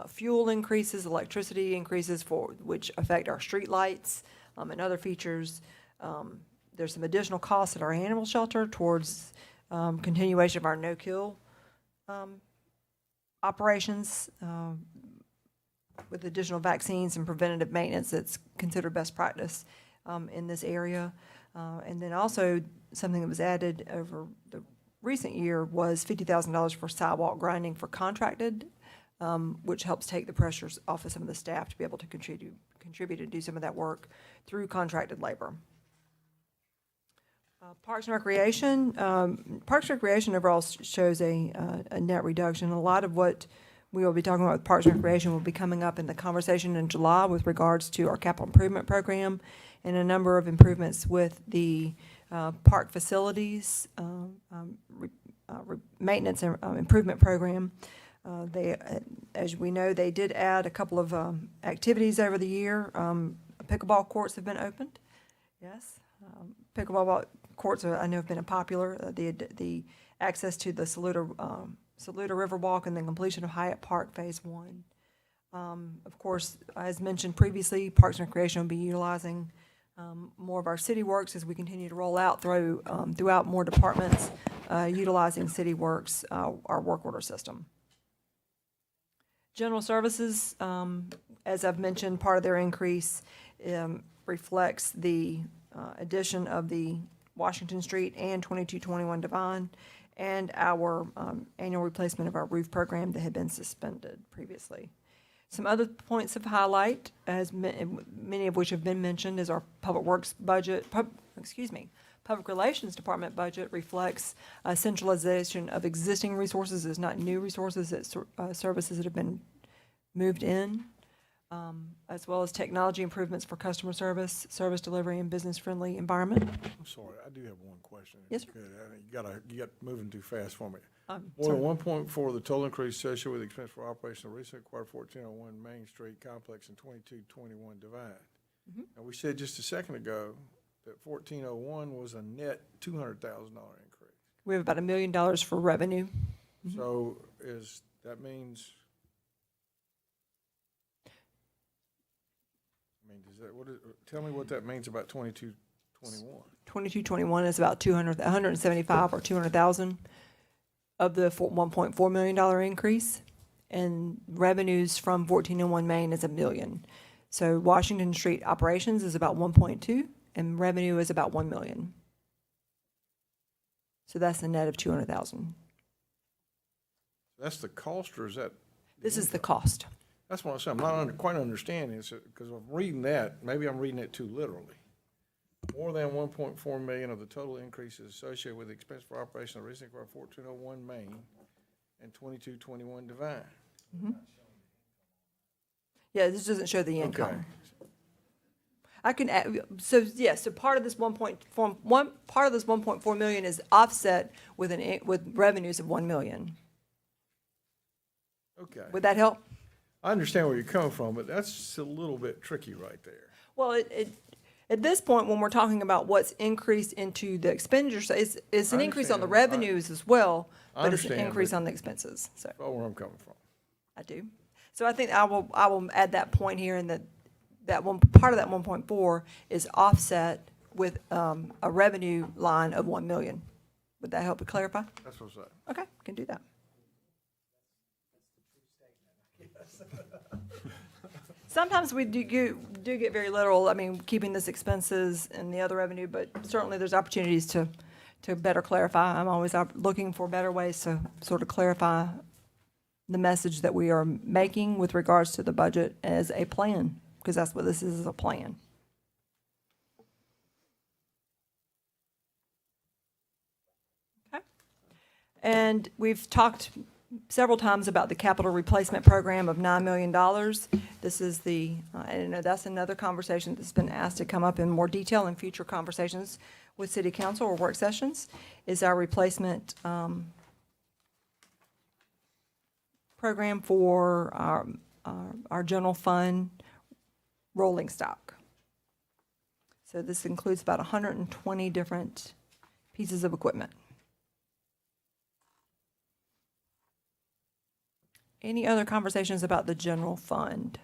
H: fuel increases, electricity increases which affect our streetlights and other features. There's some additional costs at our animal shelter towards continuation of our no-kill operations with additional vaccines and preventative maintenance that's considered best practice in this area. And then also, something that was added over the recent year was $50,000 for sidewalk grinding for contracted, which helps take the pressures off of some of the staff to be able to contribute and do some of that work through contracted labor. Parks and Recreation. Parks and Recreation overall shows a net reduction. A lot of what we will be talking about with Parks and Recreation will be coming up in the conversation in July with regards to our capital improvement program and a number of improvements with the park facilities maintenance and improvement program. As we know, they did add a couple of activities over the year. Pickleball courts have been opened. Yes, pickleball courts I know have been popular. The access to the Saluda Riverwalk and the completion of Hyatt Park Phase 1. Of course, as mentioned previously, Parks and Recreation will be utilizing more of our city works as we continue to roll out throughout more departments, utilizing city works, our work order system. General services, as I've mentioned, part of their increase reflects the addition of the Washington Street and 2221 Devine and our annual replacement of our roof program that had been suspended previously. Some other points of highlight, as many of which have been mentioned, is our Public Works budget, Public Relations Department budget reflects a centralization of existing resources. It's not new resources, it's services that have been moved in, as well as technology improvements for customer service, service delivery, and business-friendly environment.
E: I'm sorry, I do have one question. if
H: Yes,
E: you could. You got moving too fast for me. More
H: Sorry.
E: than 1.4, the total increase associated with expense for operation of recently acquired 1401 Main Street Complex and 2221 Divine. And we said just a second ago that 1401 was a net $200,000 increase.
H: We have about $1 million for revenue.
E: So that means, tell me what that means about 2221.
H: 2221 is about 175 or 200,000 of the $1.4 million increase, and revenues from 1401 Main is $1 million. So Washington Street operations is about 1.2, and revenue is about 1 million. So that's a net of 200,000.
E: That's the cost, or is that?
H: This is the cost.
E: That's what I'm saying. I'm not quite understanding it, because I'm reading that, maybe I'm reading it too literally. More than 1.4 million of the total increases associated with the expense for operation of recently acquired 1401 Main and 2221 Divine.
H: Yeah, this doesn't show the income.
E: Okay.
H: I can add, so yes, so part of this 1.4 million is offset with with revenues of 1 million.
E: Okay.
H: Would that help?
E: I understand where you're coming from, but that's a little bit tricky right there.
H: Well, at this point, when we're talking about what's increased into the expenditures, it's an increase on the
E: understand.
H: revenues as well,
E: I
H: but it's an
E: understand,
H: increase
E: but-
H: on the expenses, so
E: That's where I'm coming from.
H: I do. So I think I will add that point here, and that one, part of that 1.4 is offset with a revenue line of 1 million. Would that help to clarify?
E: That's what's up.
H: Okay, can do that. Sometimes we do get very literal, I mean, keeping this expenses and the other revenue, but certainly there's opportunities to better clarify. I'm always looking for better ways to sort of clarify the message that we are making with regards to the budget as a plan, because that's what this is a plan. Okay. And we've talked several times about the capital replacement program of $9 million. This is the, and that's another conversation that's been asked to come up in more detail in future conversations with city council or work sessions, is our replacement program for our general fund rolling stock. So this includes about 120 different pieces of equipment. Any other conversations about the general fund?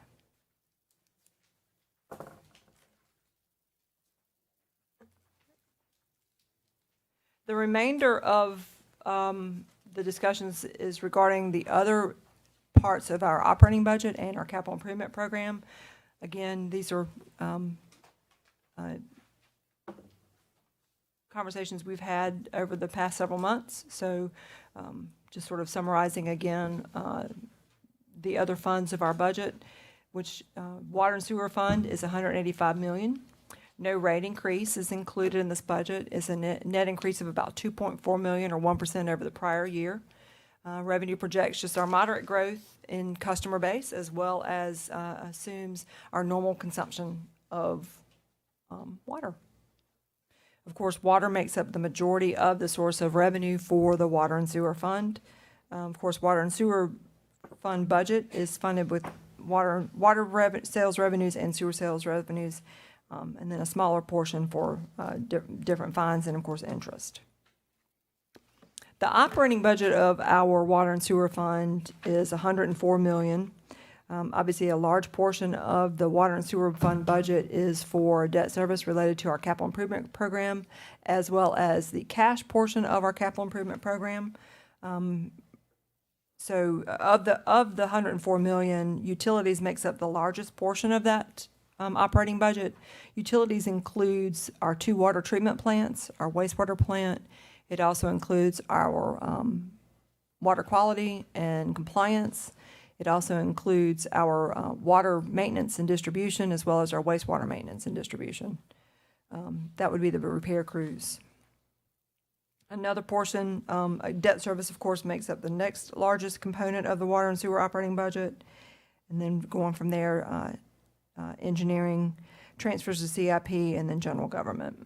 H: The remainder of the discussions is regarding the other parts of our operating budget and our capital improvement program. Again, these are conversations we've had over the past several months. So just sort of summarizing again, the other funds of our budget, which water and sewer fund is $185 million. No rate increase is included in this budget. It's a net increase of about 2.4 million or 1% over the prior year. Revenue projects just our moderate growth in customer base, as well as assumes our normal consumption of water. Of course, water makes up the majority of the source of revenue for the water and sewer fund. Of course, water and sewer fund budget is funded with sales revenues and sewer sales revenues, and then a smaller portion for different fines and, of course, interest. The operating budget of our water and sewer fund is $104 million. Obviously, a large portion of the water and sewer fund budget is for debt service related to our capital improvement program, as well as the cash portion of our capital improvement program. So of the 104 million, utilities makes up the largest portion of that operating budget. Utilities includes our 2 water treatment plants, our wastewater plant. It also includes our water quality and compliance. It also includes our water maintenance and distribution, as well as our wastewater maintenance and distribution. That would be the repair crews. Another portion, debt service, of course, makes up the next largest component of the water and sewer operating budget. And then going from there, engineering, transfers to CIP, and then general government.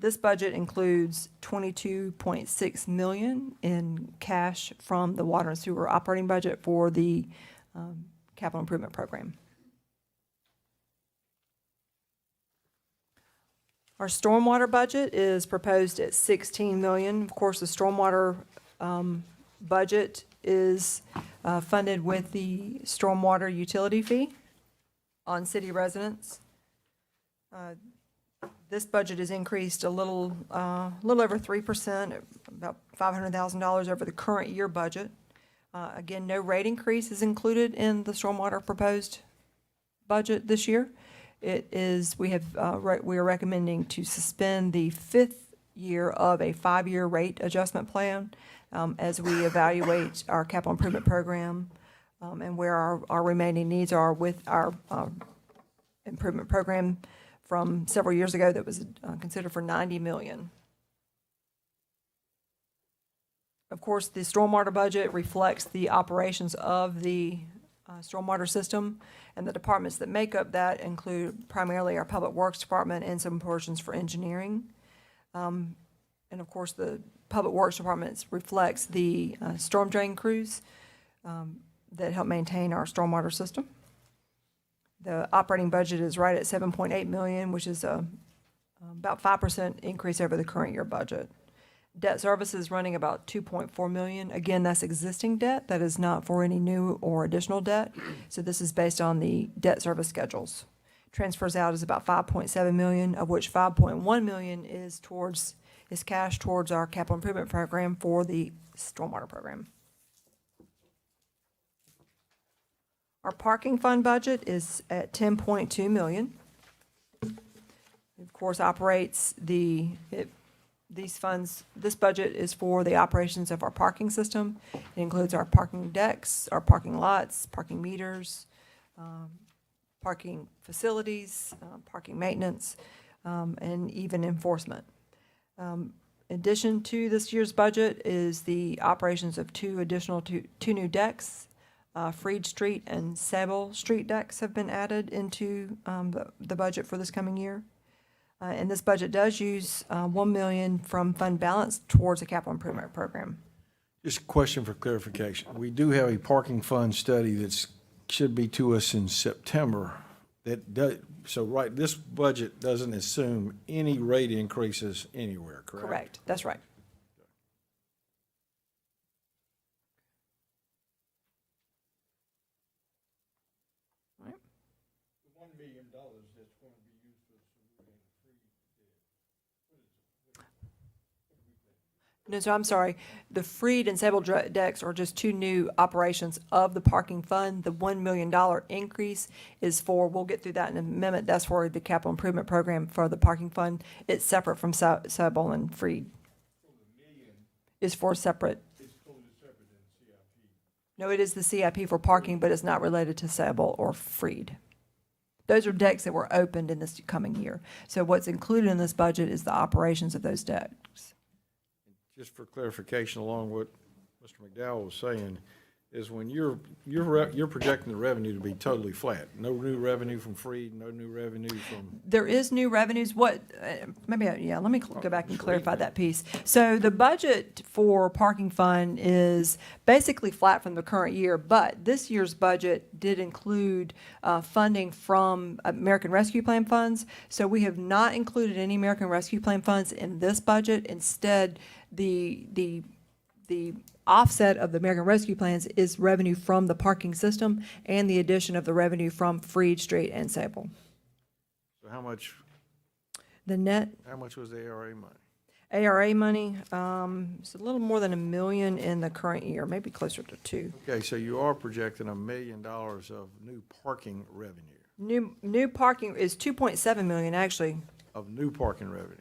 H: This budget includes $22.6 million in cash from the water and sewer operating budget for the capital improvement program. Our stormwater budget is proposed at $16 million. Of course, the stormwater budget is funded with the stormwater utility fee on city residents. This budget is increased a little over 3%, about $500,000 over the current year budget. Again, no rate increase is included in the stormwater proposed budget this year. It is, we are recommending to suspend the 5th year of a 5-year rate adjustment plan as we evaluate our capital improvement program and where our remaining needs are with our improvement program from several years ago that was considered for $90 million. Of course, the stormwater budget reflects the operations of the stormwater system, and the departments that make up that include primarily our Public Works Department and some portions for engineering. And of course, the Public Works Department reflects the storm drain crews that help maintain our stormwater system. The operating budget is right at $7.8 million, which is about 5% increase over the current year budget. Debt service is running about $2.4 million. Again, that's existing debt. That is not for any new or additional debt. So this is based on the debt service schedules. Transfers out is about $5.7 million, of which $5.1 million is cash towards our capital improvement program for the stormwater program. Our parking fund budget is at $10.2 million. Of course, operates these funds, this budget is for the operations of our parking system. It includes our parking decks, our parking lots, parking meters, parking facilities, parking maintenance, and even enforcement. In addition to this year's budget is the operations of two new decks. Freed Street and Sable Street decks have been added into the budget for this coming year. And this budget does use $1 million from fund balance towards a capital improvement program.
E: Just a question for clarification. We do have a parking fund study that should be to us in September. This budget doesn't assume any rate increases anywhere, correct?
H: Correct, that's right.
D: $1 million that's going to be used for
H: No, so I'm sorry. The Freed and Sable decks are just two new operations of the parking fund. The $1 million increase is for, we'll get through that in a minute, that's for the capital improvement program for the parking fund. It's separate from Sable and Freed. So the million is for separate. It's totally separate than CIP. No, it is the CIP for parking, but it's not related to Sable or Freed. Those are decks that were opened in this coming year. So what's included in this budget is the operations of those decks.
E: Just for clarification, along what Mr. McDowell was saying, is when you're projecting the revenue to be totally flat. No new revenue from Freed, no new revenue from.
H: There is new revenues. Let me go back and clarify that piece. So the budget for parking fund is basically flat from the current year, but this year's budget did include funding from American Rescue Plan funds. So we have not included any American Rescue Plan funds in this budget. Instead, the offset of the American Rescue Plans is revenue from the parking system and the addition of the revenue from Freed Street and Sable.
E: So how much was the ARA money?
H: ARA money, it's a little more than $1 million in the current year, maybe closer to $2 million.
E: Okay, so you are projecting $1 million of new parking revenue.
H: New parking is $2.7 million, actually.
E: Of new parking revenue.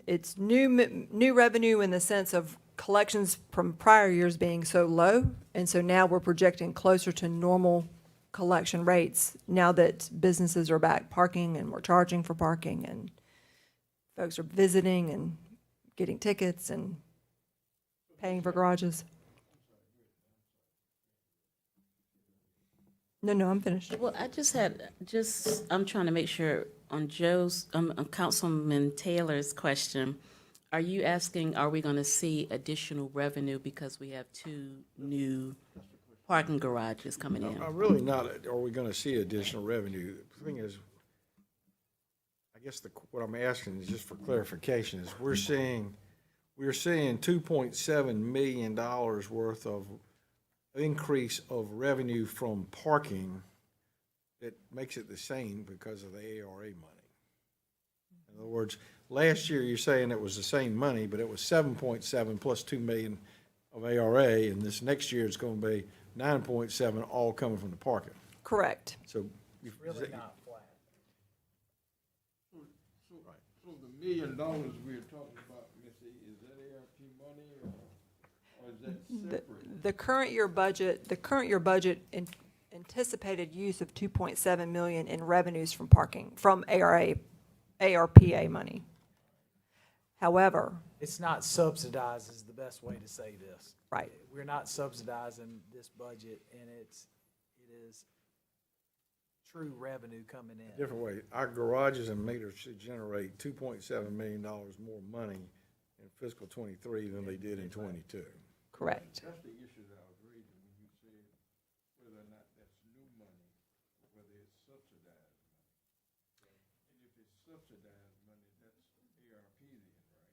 H: It's new revenue in the sense of collections from prior years being so low, and so now we're projecting closer to normal collection rates now that businesses are back parking and we're charging for parking and folks are visiting and getting tickets and paying for garages. No, I'm finished.
B: Well, I'm trying to make sure on on Councilman Taylor's question, are you asking, are we going to see additional revenue because we have 2 new parking garages coming in?
E: Really not, are we gonna see additional revenue? The thing is, I guess what I'm asking is just for clarification, is we're seeing $2.7 million worth of increase of revenue from parking that makes it the same because of the ARA money. In other words, last year you're saying it was the same money, but it was 7.7 plus 2 million of ARA, and this next year it's gonna be 9.7, all coming from the parking.
H: Correct.
E: So.
F: Really not flat.
D: So the $1 million we're talking about, Missy, is that ARP money or is that separate?
H: The current year budget anticipated use of 2.7 million in revenues from parking, from ARPA money. However,
F: It's not subsidized is the best way to say this.
H: right,
F: We're not subsidizing this budget, and it is true revenue coming in.
E: Different way, our garages and meters should generate $2.7 million more money in fiscal '23 than they did in '22.
H: correct.
D: That's the issue that I was raising when you said whether or not that's new money, or whether it's subsidized money. And if it's subsidized money, that's ARP then, right?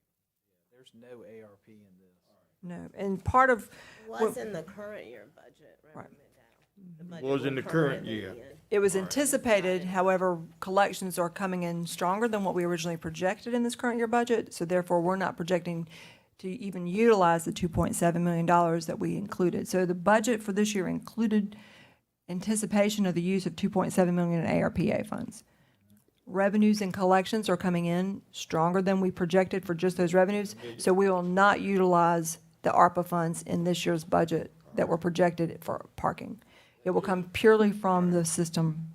F: There's no ARP in this.
H: No, and part of,
G: Was in the current year budget,
H: Right.
G: writing it down. The budget
D: Was in
G: we're
D: the current
G: currently
D: year.
G: in.
H: it was anticipated, however, collections are coming in stronger than what we originally projected in this current year budget, so therefore, we're not projecting to even utilize the $2.7 million that we included. So the budget for this year included anticipation of the use of $2.7 million in ARPA funds. Revenues and collections are coming in stronger than we projected for just those revenues, so we will not utilize the ARPA funds in this year's budget that were projected for parking. It will come purely from the system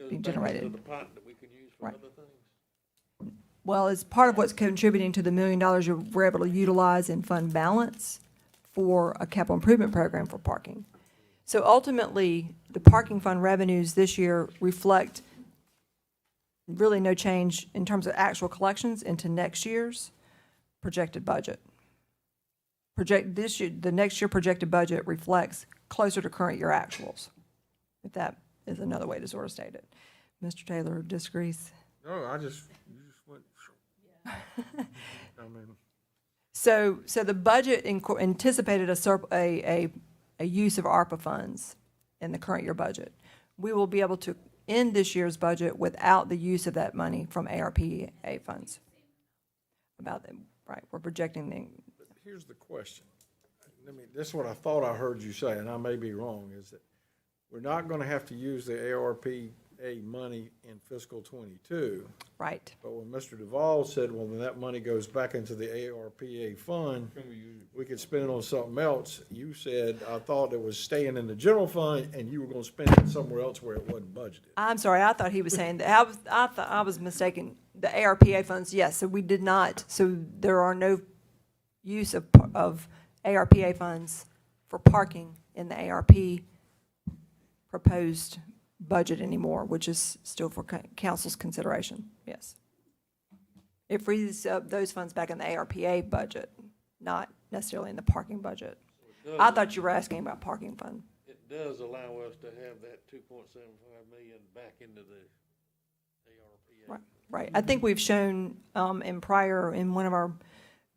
H: being generated.
C: The pot that we can use for
H: Right.
C: other things.
H: Well, it's part of what's contributing to the $1 million you were able to utilize in fund balance for a capital improvement program for parking. So ultimately, the parking fund revenues this year reflect really no change in terms of actual collections into next year's projected budget. The next year projected budget reflects closer to current year actuals, if that is another way to sort of state it. Mr. Taylor disagrees.
E: No, you just went. I mean,
H: So the budget anticipated a use of ARPA funds in the current year budget. We will be able to end this year's budget without the use of that money from ARPA funds. Right, we're projecting
E: but here's the question. This is what I thought I heard you say, and I may be wrong, is that we're not gonna have to use the ARPA money in fiscal '22.
H: right.
E: But when Mr. Duval said, well, when that money goes back into the ARPA fund, we could spend it on something else, you said, I thought it was staying in the general fund and you were gonna spend it somewhere else where it wasn't budgeted.
H: I'm sorry, I thought he was saying, I thought I was mistaken. The ARPA funds, yes, so we did not, so there are no use of ARPA funds for parking in the ARP proposed budget anymore, which is still for council's consideration, yes. It frees up those funds back in the ARPA budget, not necessarily in the parking budget. I thought you were asking about parking fund.
C: It does allow us to have that 2.75 million back into the ARPA.
H: Right, right. I think we've shown in one of our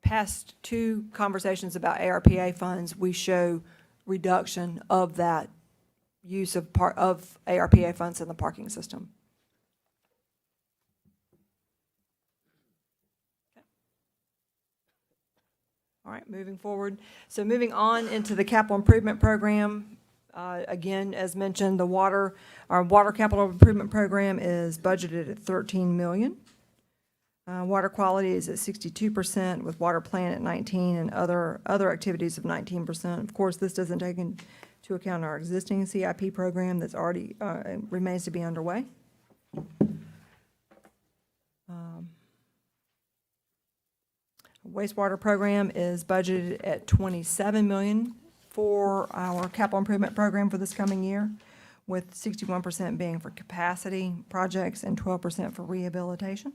H: past 2 conversations about ARPA funds, we show reduction of that use of ARPA funds in the parking system. Okay. All right, moving forward. So moving on into the capital improvement program. Again, as mentioned, our water capital improvement program is budgeted at $13 million. Water quality is at 62%, with water plant at 19, and other activities of 19%. Of course, this doesn't take into account our existing CIP program that's already, remains to be underway. Wastewater program is budgeted at 27 million for our capital improvement program for this coming year, with 61% being for capacity projects and 12% for rehabilitation.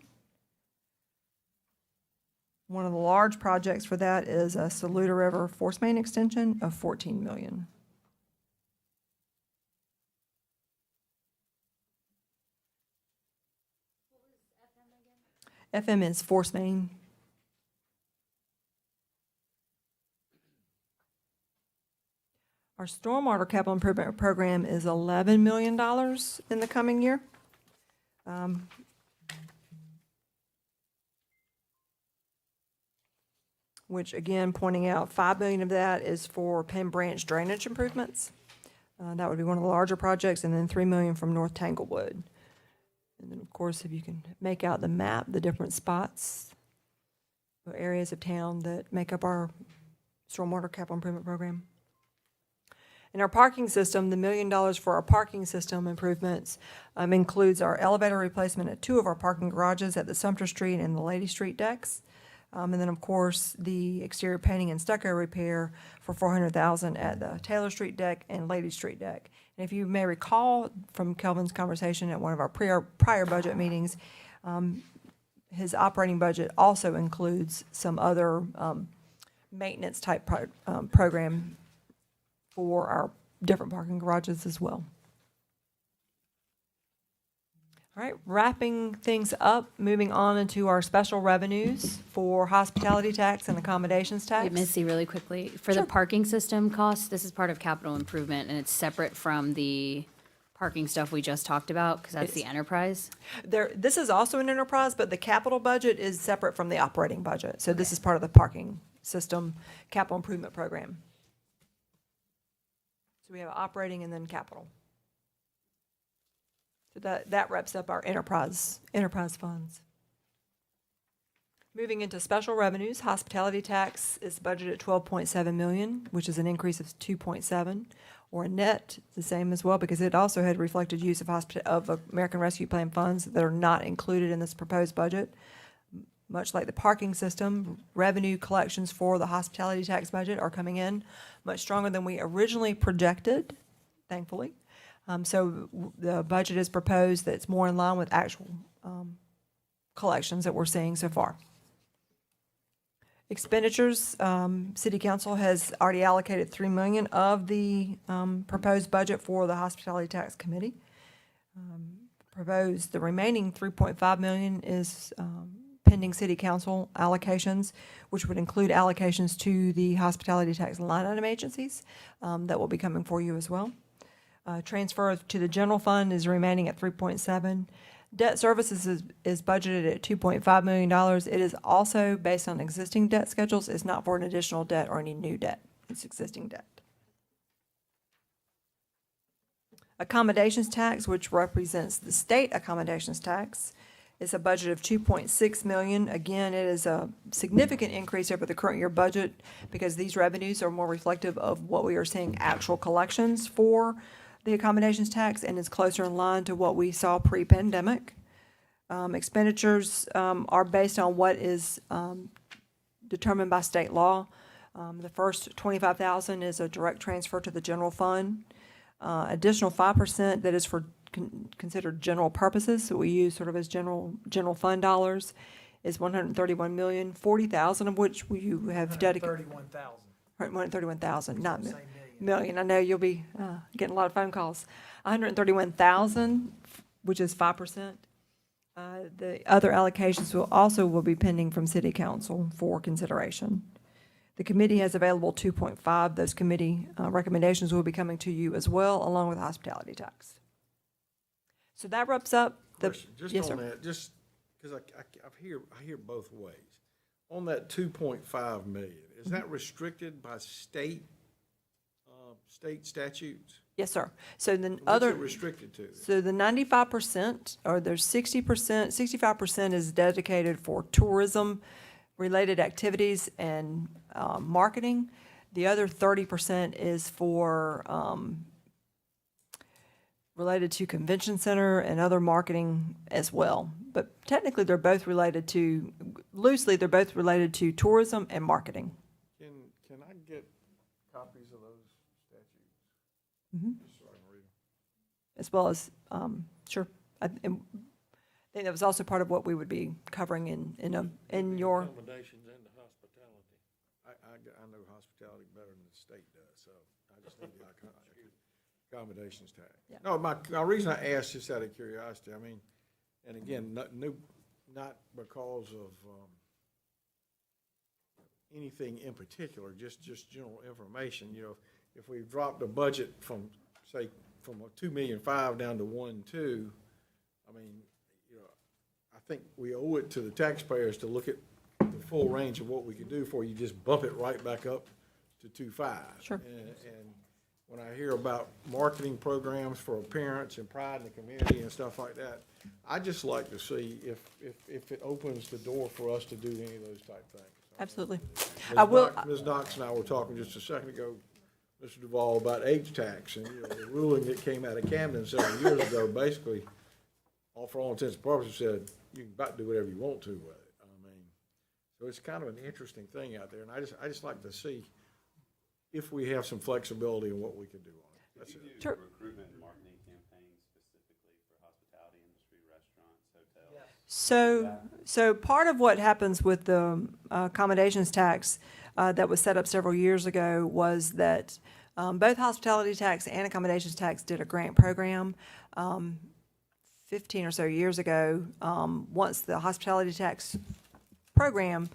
H: One of the large projects for that is a Saluda River force main extension of 14 million. FM is force main. Our stormwater capital improvement program is $11 million in the coming year. Which again, pointing out, $5 million of that is for Penn Branch drainage improvements. That would be one of the larger projects, and then $3 million from North Tanglewood. And then, of course, if you can make out the map, the different spots, or areas of town that make up our stormwater capital improvement program. In our parking system, the $1 million for our parking system improvements includes our elevator replacement at 2 of our parking garages at the Sumter Street and the Lady Street decks. And then, of course, the exterior painting and stucco repair for $400,000 at the Taylor Street deck and Lady Street deck. And if you may recall from Kelvin's conversation at one of our prior budget meetings, his operating budget also includes some other maintenance type program for our different parking garages as well. All right, wrapping things up, moving on into our special revenues for hospitality tax and accommodations tax.
J: Wait, Missy, really quickly, for the parking system costs, this is part of capital improvement, and it's separate from the parking stuff we just talked about, because that's the enterprise?
H: This is also an enterprise, but the capital budget is separate from the operating budget. So this is part of the parking system capital improvement program. So we have operating and then capital. So that wraps up our enterprise funds. Moving into special revenues, hospitality tax is budgeted at 12.7 million, which is an increase of 2.7, or a net, the same as well, because it also had reflected use of American Rescue Plan funds that are not included in this proposed budget. Much like the parking system, revenue collections for the hospitality tax budget are coming in much stronger than we originally projected, thankfully. So the budget is proposed that's more in line with actual collections that we're seeing so far. Expenditures, City Council has already allocated $3 million of the proposed budget for the Hospitality Tax Committee. The remaining $3.5 million is pending City Council allocations, which would include allocations to the hospitality tax line item agencies that will be coming for you as well. Transfer to the general fund is remaining at 3.7. Debt services is budgeted at $2.5 million. It is also based on existing debt schedules. It's not for an additional debt or any new debt. It's existing debt. Accommodations tax, which represents the state accommodations tax, is a budget of $2.6 million. Again, it is a significant increase over the current year budget because these revenues are more reflective of what we are seeing actual collections for the accommodations tax, and is closer in line to what we saw pre-pandemic. Expenditures are based on what is determined by state law. The first $25,000 is a direct transfer to the general fund. Additional 5% that is for considered general purposes, so we use sort of as general fund dollars, is $131 million, $40,000 of which you have dedicated. $131,000, not million. I know you'll be getting a lot of phone calls. $131,000, which is 5%. The other allocations will be pending from City Council for consideration. The committee has available 2.5. Those committee recommendations will be coming to you as well, along with hospitality tax. So that wraps up the.
A: Just
H: Yes,
A: on
H: sir.
A: that, just because I hear both ways. On that 2.5 million, is that restricted by state statutes?
H: Yes, sir. So then
A: What's
H: other.
A: it restricted to?
H: So the 95%, or there's 60%, 65% is dedicated for tourism-related activities and marketing. The other 30% is for, related to convention center and other marketing as well. But technically, they're both related to, loosely, they're both related to tourism and marketing.
A: Can I get copies of those statutes? Just so I can read them.
H: As well as, sure. I think that was also part of what we would be covering in your.
C: Accommodations and the hospitality.
A: I know hospitality better than the state does, so I just need the accommodations tax.
H: Yeah.
A: No, my reason I asked, just out of curiosity, I mean, and again, not because of, anything in particular, just general information, you know, if we dropped the budget from, say, from a 2,500,000 down to 1.2, I mean, you know, I think we owe it to the taxpayers to look at the full range of what we can do before you just bump it right back up to 2.5.
H: Sure.
A: And when I hear about marketing programs for parents and pride in the community and stuff like that, I just like to see if it opens the door for us to do any of those type things.
H: Absolutely. I will.
A: Ms. Knox and I were talking just a second ago, Mr. Duval, about H-tax, and, you know, the ruling that came out of Camden several years ago, basically, for all intents and purposes, said you can about do whatever you want to with it. I mean, so it's kind of an interesting thing out there, and I just like to see if we have some flexibility in what we can do on it. That's it.
H: Sure.
I: Recruitment and marketing campaigns specifically for hospitality industry, restaurants, hotels.
H: So part of what happens with the accommodations tax that was set up several years ago was that both hospitality tax and accommodations tax did a grant program 15 or so years ago. Once the hospitality tax program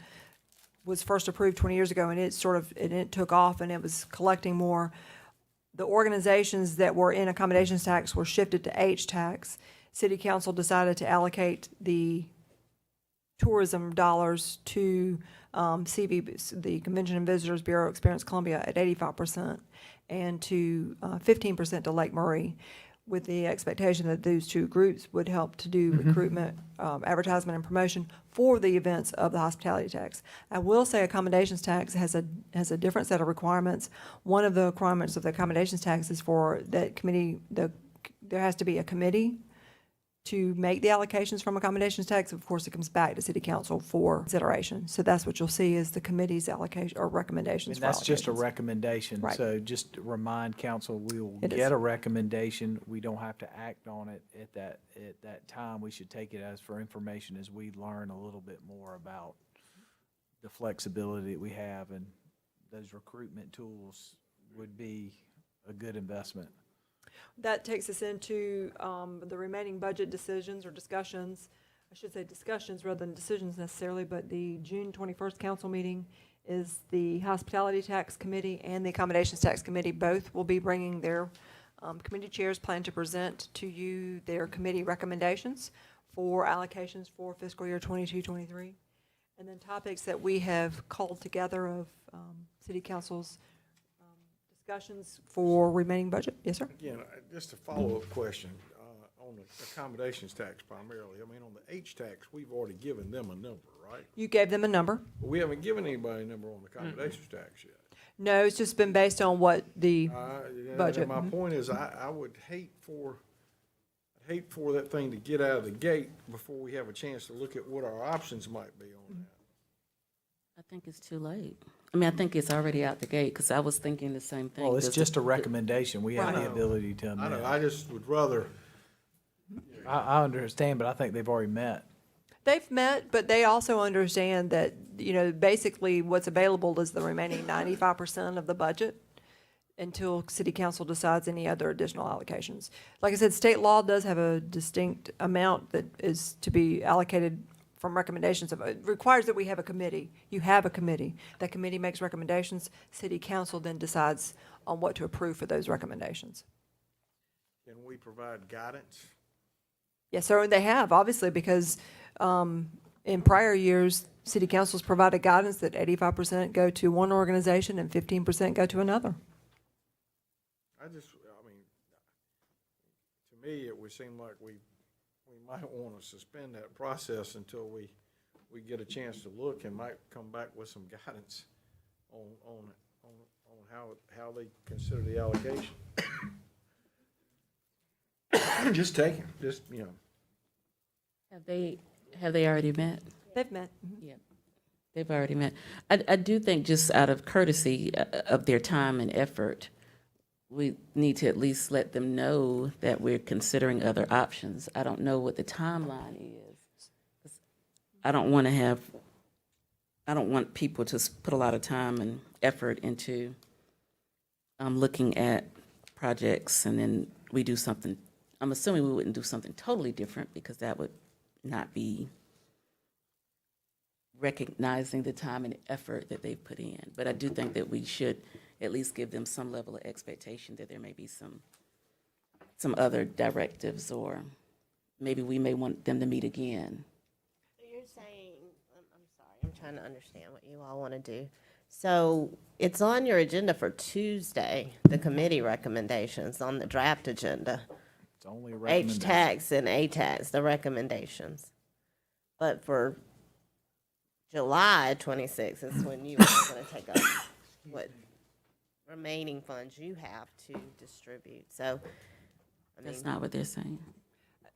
H: was first approved 20 years ago, and it took off and it was collecting more, the organizations that were in accommodations tax were shifted to H-tax. City Council decided to allocate the tourism dollars to CV, the Convention and Visitors Bureau, Experience Columbia, at 85%, and to 15% to Lake Murray, with the expectation that those two groups would help to do recruitment, advertisement, and promotion for the events of the hospitality tax. I will say accommodations tax has a different set of requirements. One of the requirements of the accommodations tax is for that committee, there has to be a committee to make the allocations from accommodations tax. Of course, it comes back to City Council for consideration. So that's what you'll see is the committee's allocation or recommendations
F: And
H: for
F: that's just a
H: allocations.
F: recommendation.
H: Right.
F: So just remind council, we will
H: It is.
F: get a recommendation. We don't have to act on it at that time. We should take it as for information as we learn a little bit more about the flexibility that we have, and those recruitment tools would be a good investment.
H: That takes us into the remaining budget decisions or discussions. I should say discussions rather than decisions necessarily, but the June 21st council meeting is the Hospitality Tax Committee and the Accommodations Tax Committee. Both will be bringing their committee chairs plan to present to you their committee recommendations for allocations for fiscal year 22-23. And then topics that we have called together of City Council's discussions for remaining budget. Yes, sir?
A: Again, just a follow-up question on the accommodations tax primarily. I mean, on the H-tax, we've already given them a number, right?
H: You gave them a number.
A: But we haven't given anybody a number on the accommodations tax yet.
H: No, it's just been based on what the,
A: Yeah,
H: Budget.
A: My point is, I would hate for that thing to get out of the gate before we have a chance to look at what our options might be on that.
B: I think it's too late. I mean, I think it's already out the gate, because I was thinking the same thing.
F: Well, it's just a recommendation. We have
A: I
F: the
A: know.
F: ability to
A: I
F: amend.
A: know, I just would rather,
F: I understand, but I think they've already met.
H: they've met, but they also understand that, you know, basically what's available is the remaining 95% of the budget until City Council decides any other additional allocations. Like I said, state law does have a distinct amount that is to be allocated from recommendations of, it requires that we have a committee. You have a committee. That committee makes recommendations. City Council then decides on what to approve for those recommendations.
A: can we provide guidance?
H: Yes, sir, and they have, obviously, because in prior years, City Council's provided guidance that 85% go to one organization and 15% go to another.
A: I mean, me, it would seem like we might want to suspend that process until we get a chance to look and might come back with some guidance on how they consider the allocation. Just taking, you know.
B: Have they already met?
H: They've met.
B: Yeah, they've already met. I do think just out of courtesy of their time and effort, we need to at least let them know that we're considering other options. I don't know what the timeline is. I don't want people to put a lot of time and effort into looking at projects and then we do something. I'm assuming we wouldn't do something totally different because that would not be recognizing the time and effort that they've put in. But I do think that we should at least give them some level of expectation that there may be some other directives, or maybe we may want them to meet again.
G: You're saying, I'm sorry, I'm trying to understand what you all want to do. So it's on your agenda for Tuesday, the committee recommendations on the draft agenda.
F: It's only a recommendation.
G: H-tax and A-tax, the recommendations. But for July 26th is when you are going to take up what remaining funds you have to distribute. So, I mean,
B: That's not what they're saying.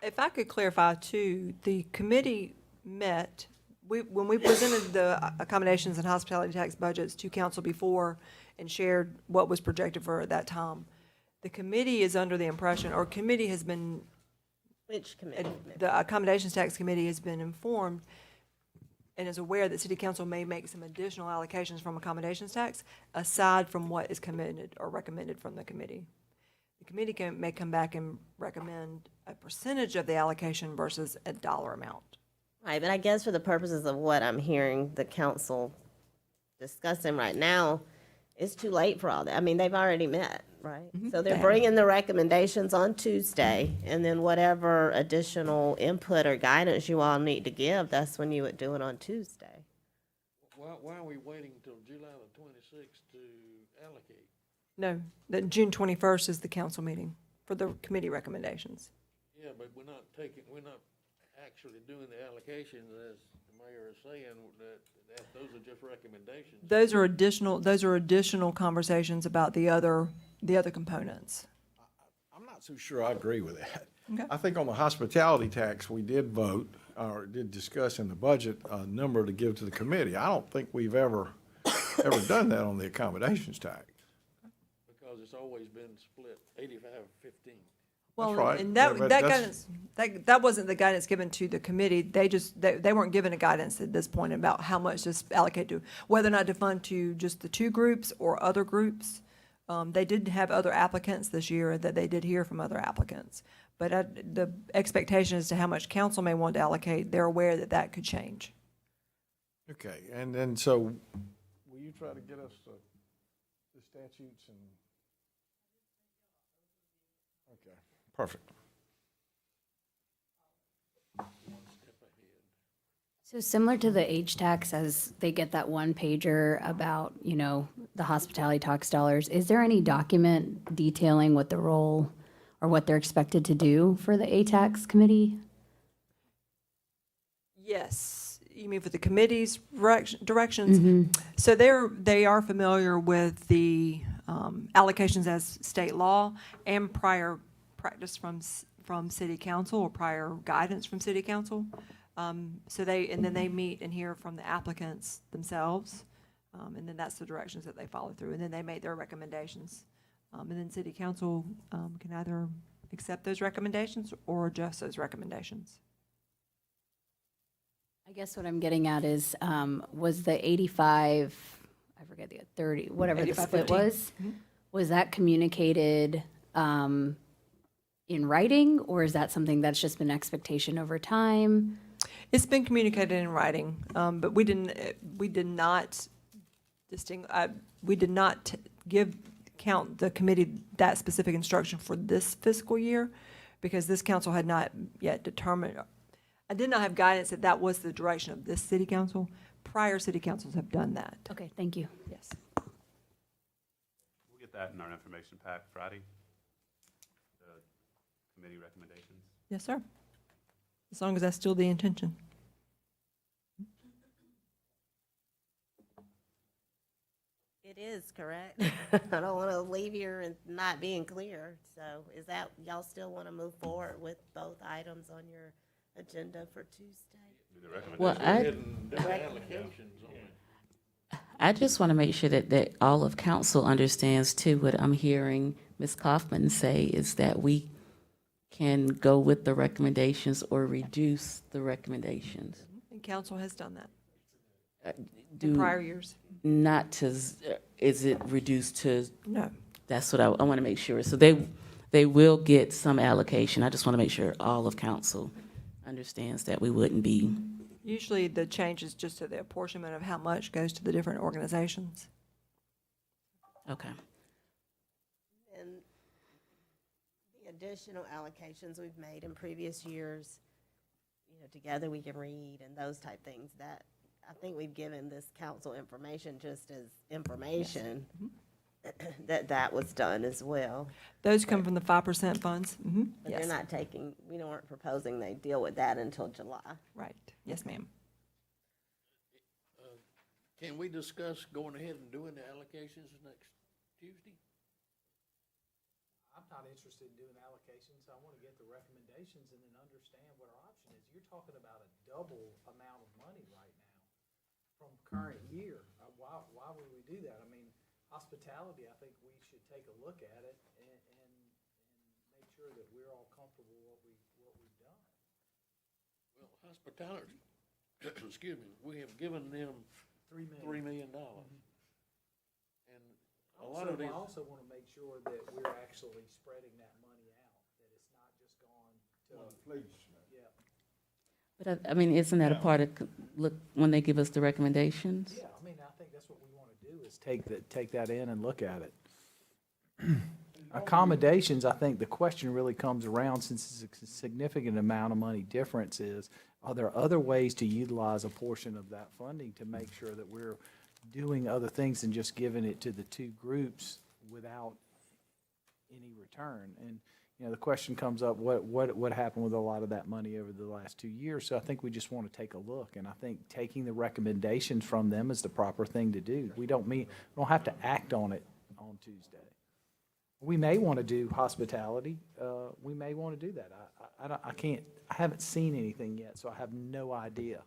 H: If I could clarify too, the committee met, when we presented the accommodations and hospitality tax budgets to council before and shared what was projected for at that time, the committee is under the impression, or committee has been,
G: which committee?
H: the accommodations tax committee has been informed and is aware that city council may make some additional allocations from accommodations tax aside from what is committed or recommended from the committee. The committee may come back and recommend a percentage of the allocation versus a dollar amount.
G: Right, but I guess for the purposes of what I'm hearing the council discussing right now, it's too late for all that. I mean, they've already met, right? So they're bringing the recommendations on Tuesday, and then whatever additional input or guidance you all need to give, that's when you would do it on Tuesday.
C: Why are we waiting until July the 26th to allocate?
H: No, the June 21st is the council meeting for the committee recommendations.
C: Yeah, but we're not actually doing the allocations as the mayor is saying, that those are just recommendations.
H: Those are additional conversations about the other components.
A: I'm not so sure I agree with that.
H: Okay.
A: I think on the hospitality tax, we did vote, or did discuss in the budget, a number to give to the committee. I don't think we've ever done that on the accommodations tax.
C: Because it's always been split 85-15.
H: Well,
A: right.
H: and
A: Yeah,
H: that
A: but
H: guidance, that wasn't the guidance given to the committee. They weren't given a guidance at this point about how much to allocate to, whether or not to fund to just the two groups or other groups. They did have other applicants this year that they did hear from other applicants. But the expectation as to how much council may want to allocate, they're aware that that could change.
A: Okay, and then, so, will you try to get us the statutes and? Okay, perfect.
J: So similar to the age tax, as they get that one pager about, the hospitality tax dollars, is there any document detailing what the role or what they're expected to do for the A-tax committee?
H: Yes, you mean for the committee's directions? So they are familiar with the allocations as state law and prior practice from city council or prior guidance from city council. And then they meet and hear from the applicants themselves, and then that's the directions that they follow through, and then they make their recommendations. And then city council can either accept those recommendations or adjust those recommendations.
J: I guess what I'm getting at is, was the 85, I forget the 30, whatever the split
H: 85-15.
J: was that communicated in writing, or is that something that's just been expectation over time?
H: It's been communicated in writing, but we did not count the committee that specific instruction for this fiscal year, because this council had not yet determined. I did not have guidance that was the direction of this city council. Prior city councils have done that.
J: Okay, thank you.
H: Yes.
I: We'll get that in our information pack Friday. The committee recommendations?
H: Yes, sir. As long as that's still the intention.
G: It is, correct? I don't want to leave here and not being clear. So is that, y'all still want to move forward with both items on your agenda for Tuesday?
B: Well, I just want to make sure that all of council understands too, what I'm hearing Ms. Kaufman say is that we can go with the recommendations or reduce the recommendations.
H: And council has done that in
B: Do,
H: prior years.
B: not to, is it reduced to,
H: No.
B: that's what I want to make sure. So they will get some allocation. I just want to make sure all of council understands that we wouldn't be.
H: Usually the change is just to the apportionment of how much goes to the different organizations.
B: Okay.
G: And the additional allocations we've made in previous years, you know, together we can read and those type things, that I think we've given this council information just as information, that was done as well.
H: Those come from the 5% funds. Mhm.
G: But
H: Yes,
G: they're not taking, we weren't proposing they deal with that until July.
H: right. Yes, ma'am.
C: Can we discuss going ahead and doing the allocations next Tuesday?
F: I'm not interested in doing allocations. I want to get the recommendations and then understand what our option is. You're talking about a double amount of money right now from current year. Why would we do that? I mean, hospitality, I think we should take a look at it and make sure that we're all comfortable with what we've done.
C: Well, hospitality, excuse me, we have given them $3 million. And a lot of these.
F: I also want to make sure that we're actually spreading that money out, that it's not just gone to. Yeah.
B: But I mean, isn't that a part of, look, when they give us the recommendations?
F: Yeah, I mean, I think that's what we want to do, is take that in and look at it. Accommodations, I think the question really comes around, since it's a significant amount of money difference, is, are there other ways to utilize a portion of that funding to make sure that we're doing other things than just giving it to the two groups without any return? And, you know, the question comes up, what happened with a lot of that money over the last 2 years? So I think we just want to take a look, and I think taking the recommendations from them is the proper thing to do. We don't have to act on it on Tuesday. We may want to do hospitality, we may want to do that. I haven't seen anything yet, so I have no idea.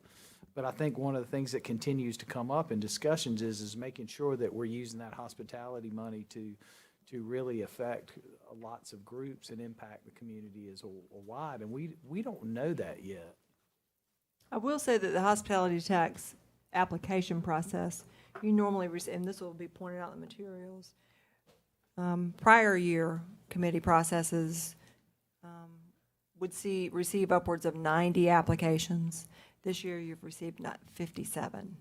F: But I think one of the things that continues to come up in discussions is making sure that we're using that hospitality money to really affect lots of groups and impact the community as a wide, and we don't know that yet.
H: I will say that the hospitality tax application process, you normally receive, and this will be pointed out in the materials, prior year committee processes would receive upwards of 90 applications. This year, you've received 57.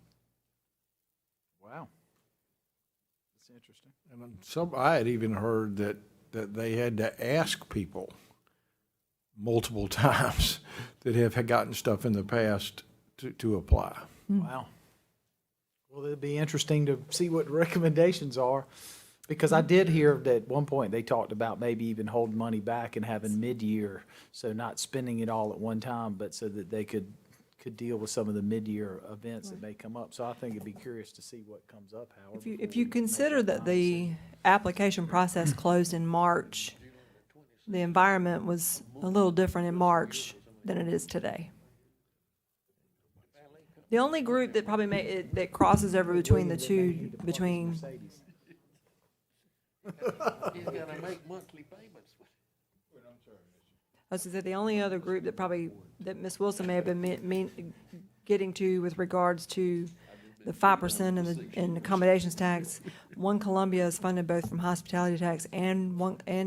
F: Wow. That's interesting.
E: And I had even heard that they had to ask people multiple times that have gotten stuff in the past to apply.
F: Wow. Well, it'd be interesting to see what the recommendations are, because I did hear that at one point they talked about maybe even holding money back and having mid-year, so not spending it all at one time, but so that they could deal with some of the mid-year events that may come up. So I think it'd be curious to see what comes up, Howard.
H: If you consider that the application process closed in March, the environment was a little different in March than it is today. The only group that probably that crosses over between the two, between,
C: He's gotta make monthly payments.
H: I was gonna say, the only other group that Ms. Wilson may have been getting to with regards to the 5% and accommodations tax, One Columbia is funded both from hospitality tax and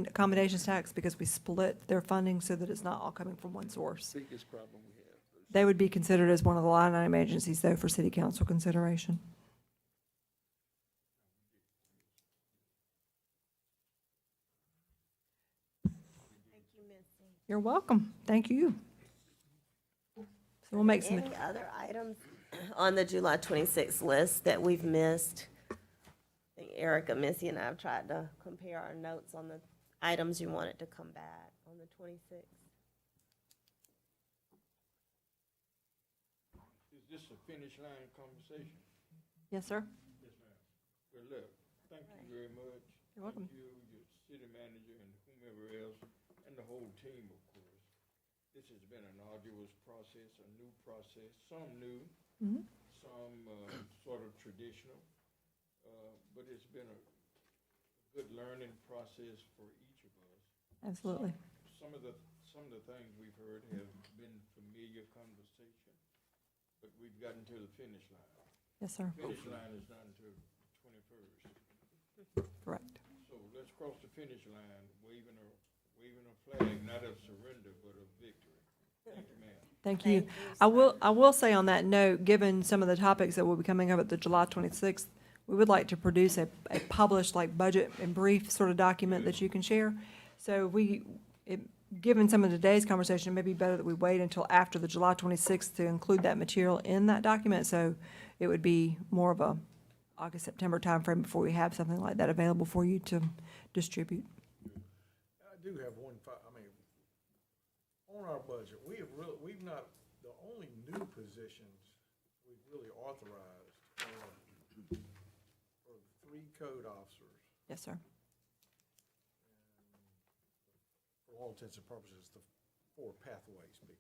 H: accommodations tax, because we split their funding so that it's not all coming from one source.
C: Biggest problem we have.
H: They would be considered as one of the line item agencies, though, for city council consideration. You're welcome. Thank you. So we'll make some.
G: Any other items on the July 26th list that we've missed? I think Erica, Missy, and I have tried to compare our notes on the items you wanted to come back on the 26th.
D: Is this a finish line conversation?
H: Yes, sir.
D: Yes, ma'am. Well, look, thank you very much.
H: You're welcome.
D: Thank you, your city manager, and whomever else, and the whole team, of course. This has been an arduous process, a new process, some new,
H: Mhm.
D: some sort of traditional, but it's been a good learning process for each of us.
H: Absolutely.
D: Some of the things we've heard have been familiar conversation, but we've gotten to the finish line.
H: Yes, sir.
D: Finish line is not until the 21st.
H: Correct.
D: So let's cross the finish line, waving a flag, not of surrender, but of victory. Thank you, ma'am.
H: Thank you.
G: Thank you,
H: I will say on that note, given some of the topics that will be coming up at the July 26th, we would like to produce a published, like, budget and brief sort of document that you can share. So given some of today's conversation, it may be better that we wait until after the July 26th to include that material in that document. So it would be more of a August, September timeframe before we have something like that available for you to distribute.
A: I do have on our budget, we've not, the only new positions we've really authorized are the 3 code officers,
H: Yes, sir.
A: for all intents and purposes, the 4 pathways people.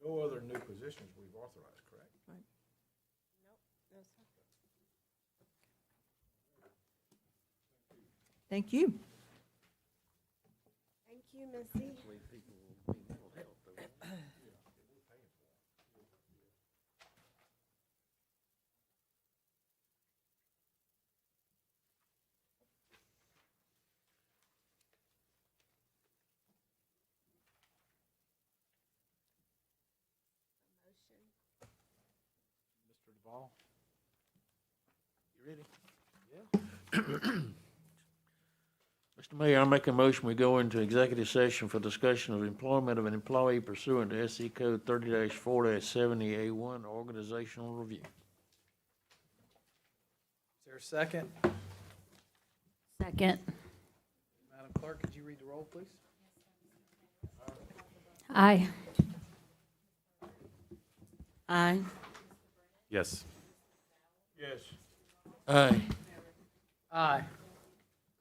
A: No other new positions we've authorized, correct?
G: No, sir.
H: Thank you.
G: Thank you, Missy.
F: Mr. Duval?
C: You ready? Mr. Mayor, I make a motion, we go into executive session for discussion of employment of an employee pursuant to SC Code 30-4-70A1, organizational review.
F: Is there a second?
J: Second.
F: Madam Clerk, could you read the roll, please?
J: Aye.
B: Aye.
I: Yes.
D: Yes.
C: Aye.
F: Aye.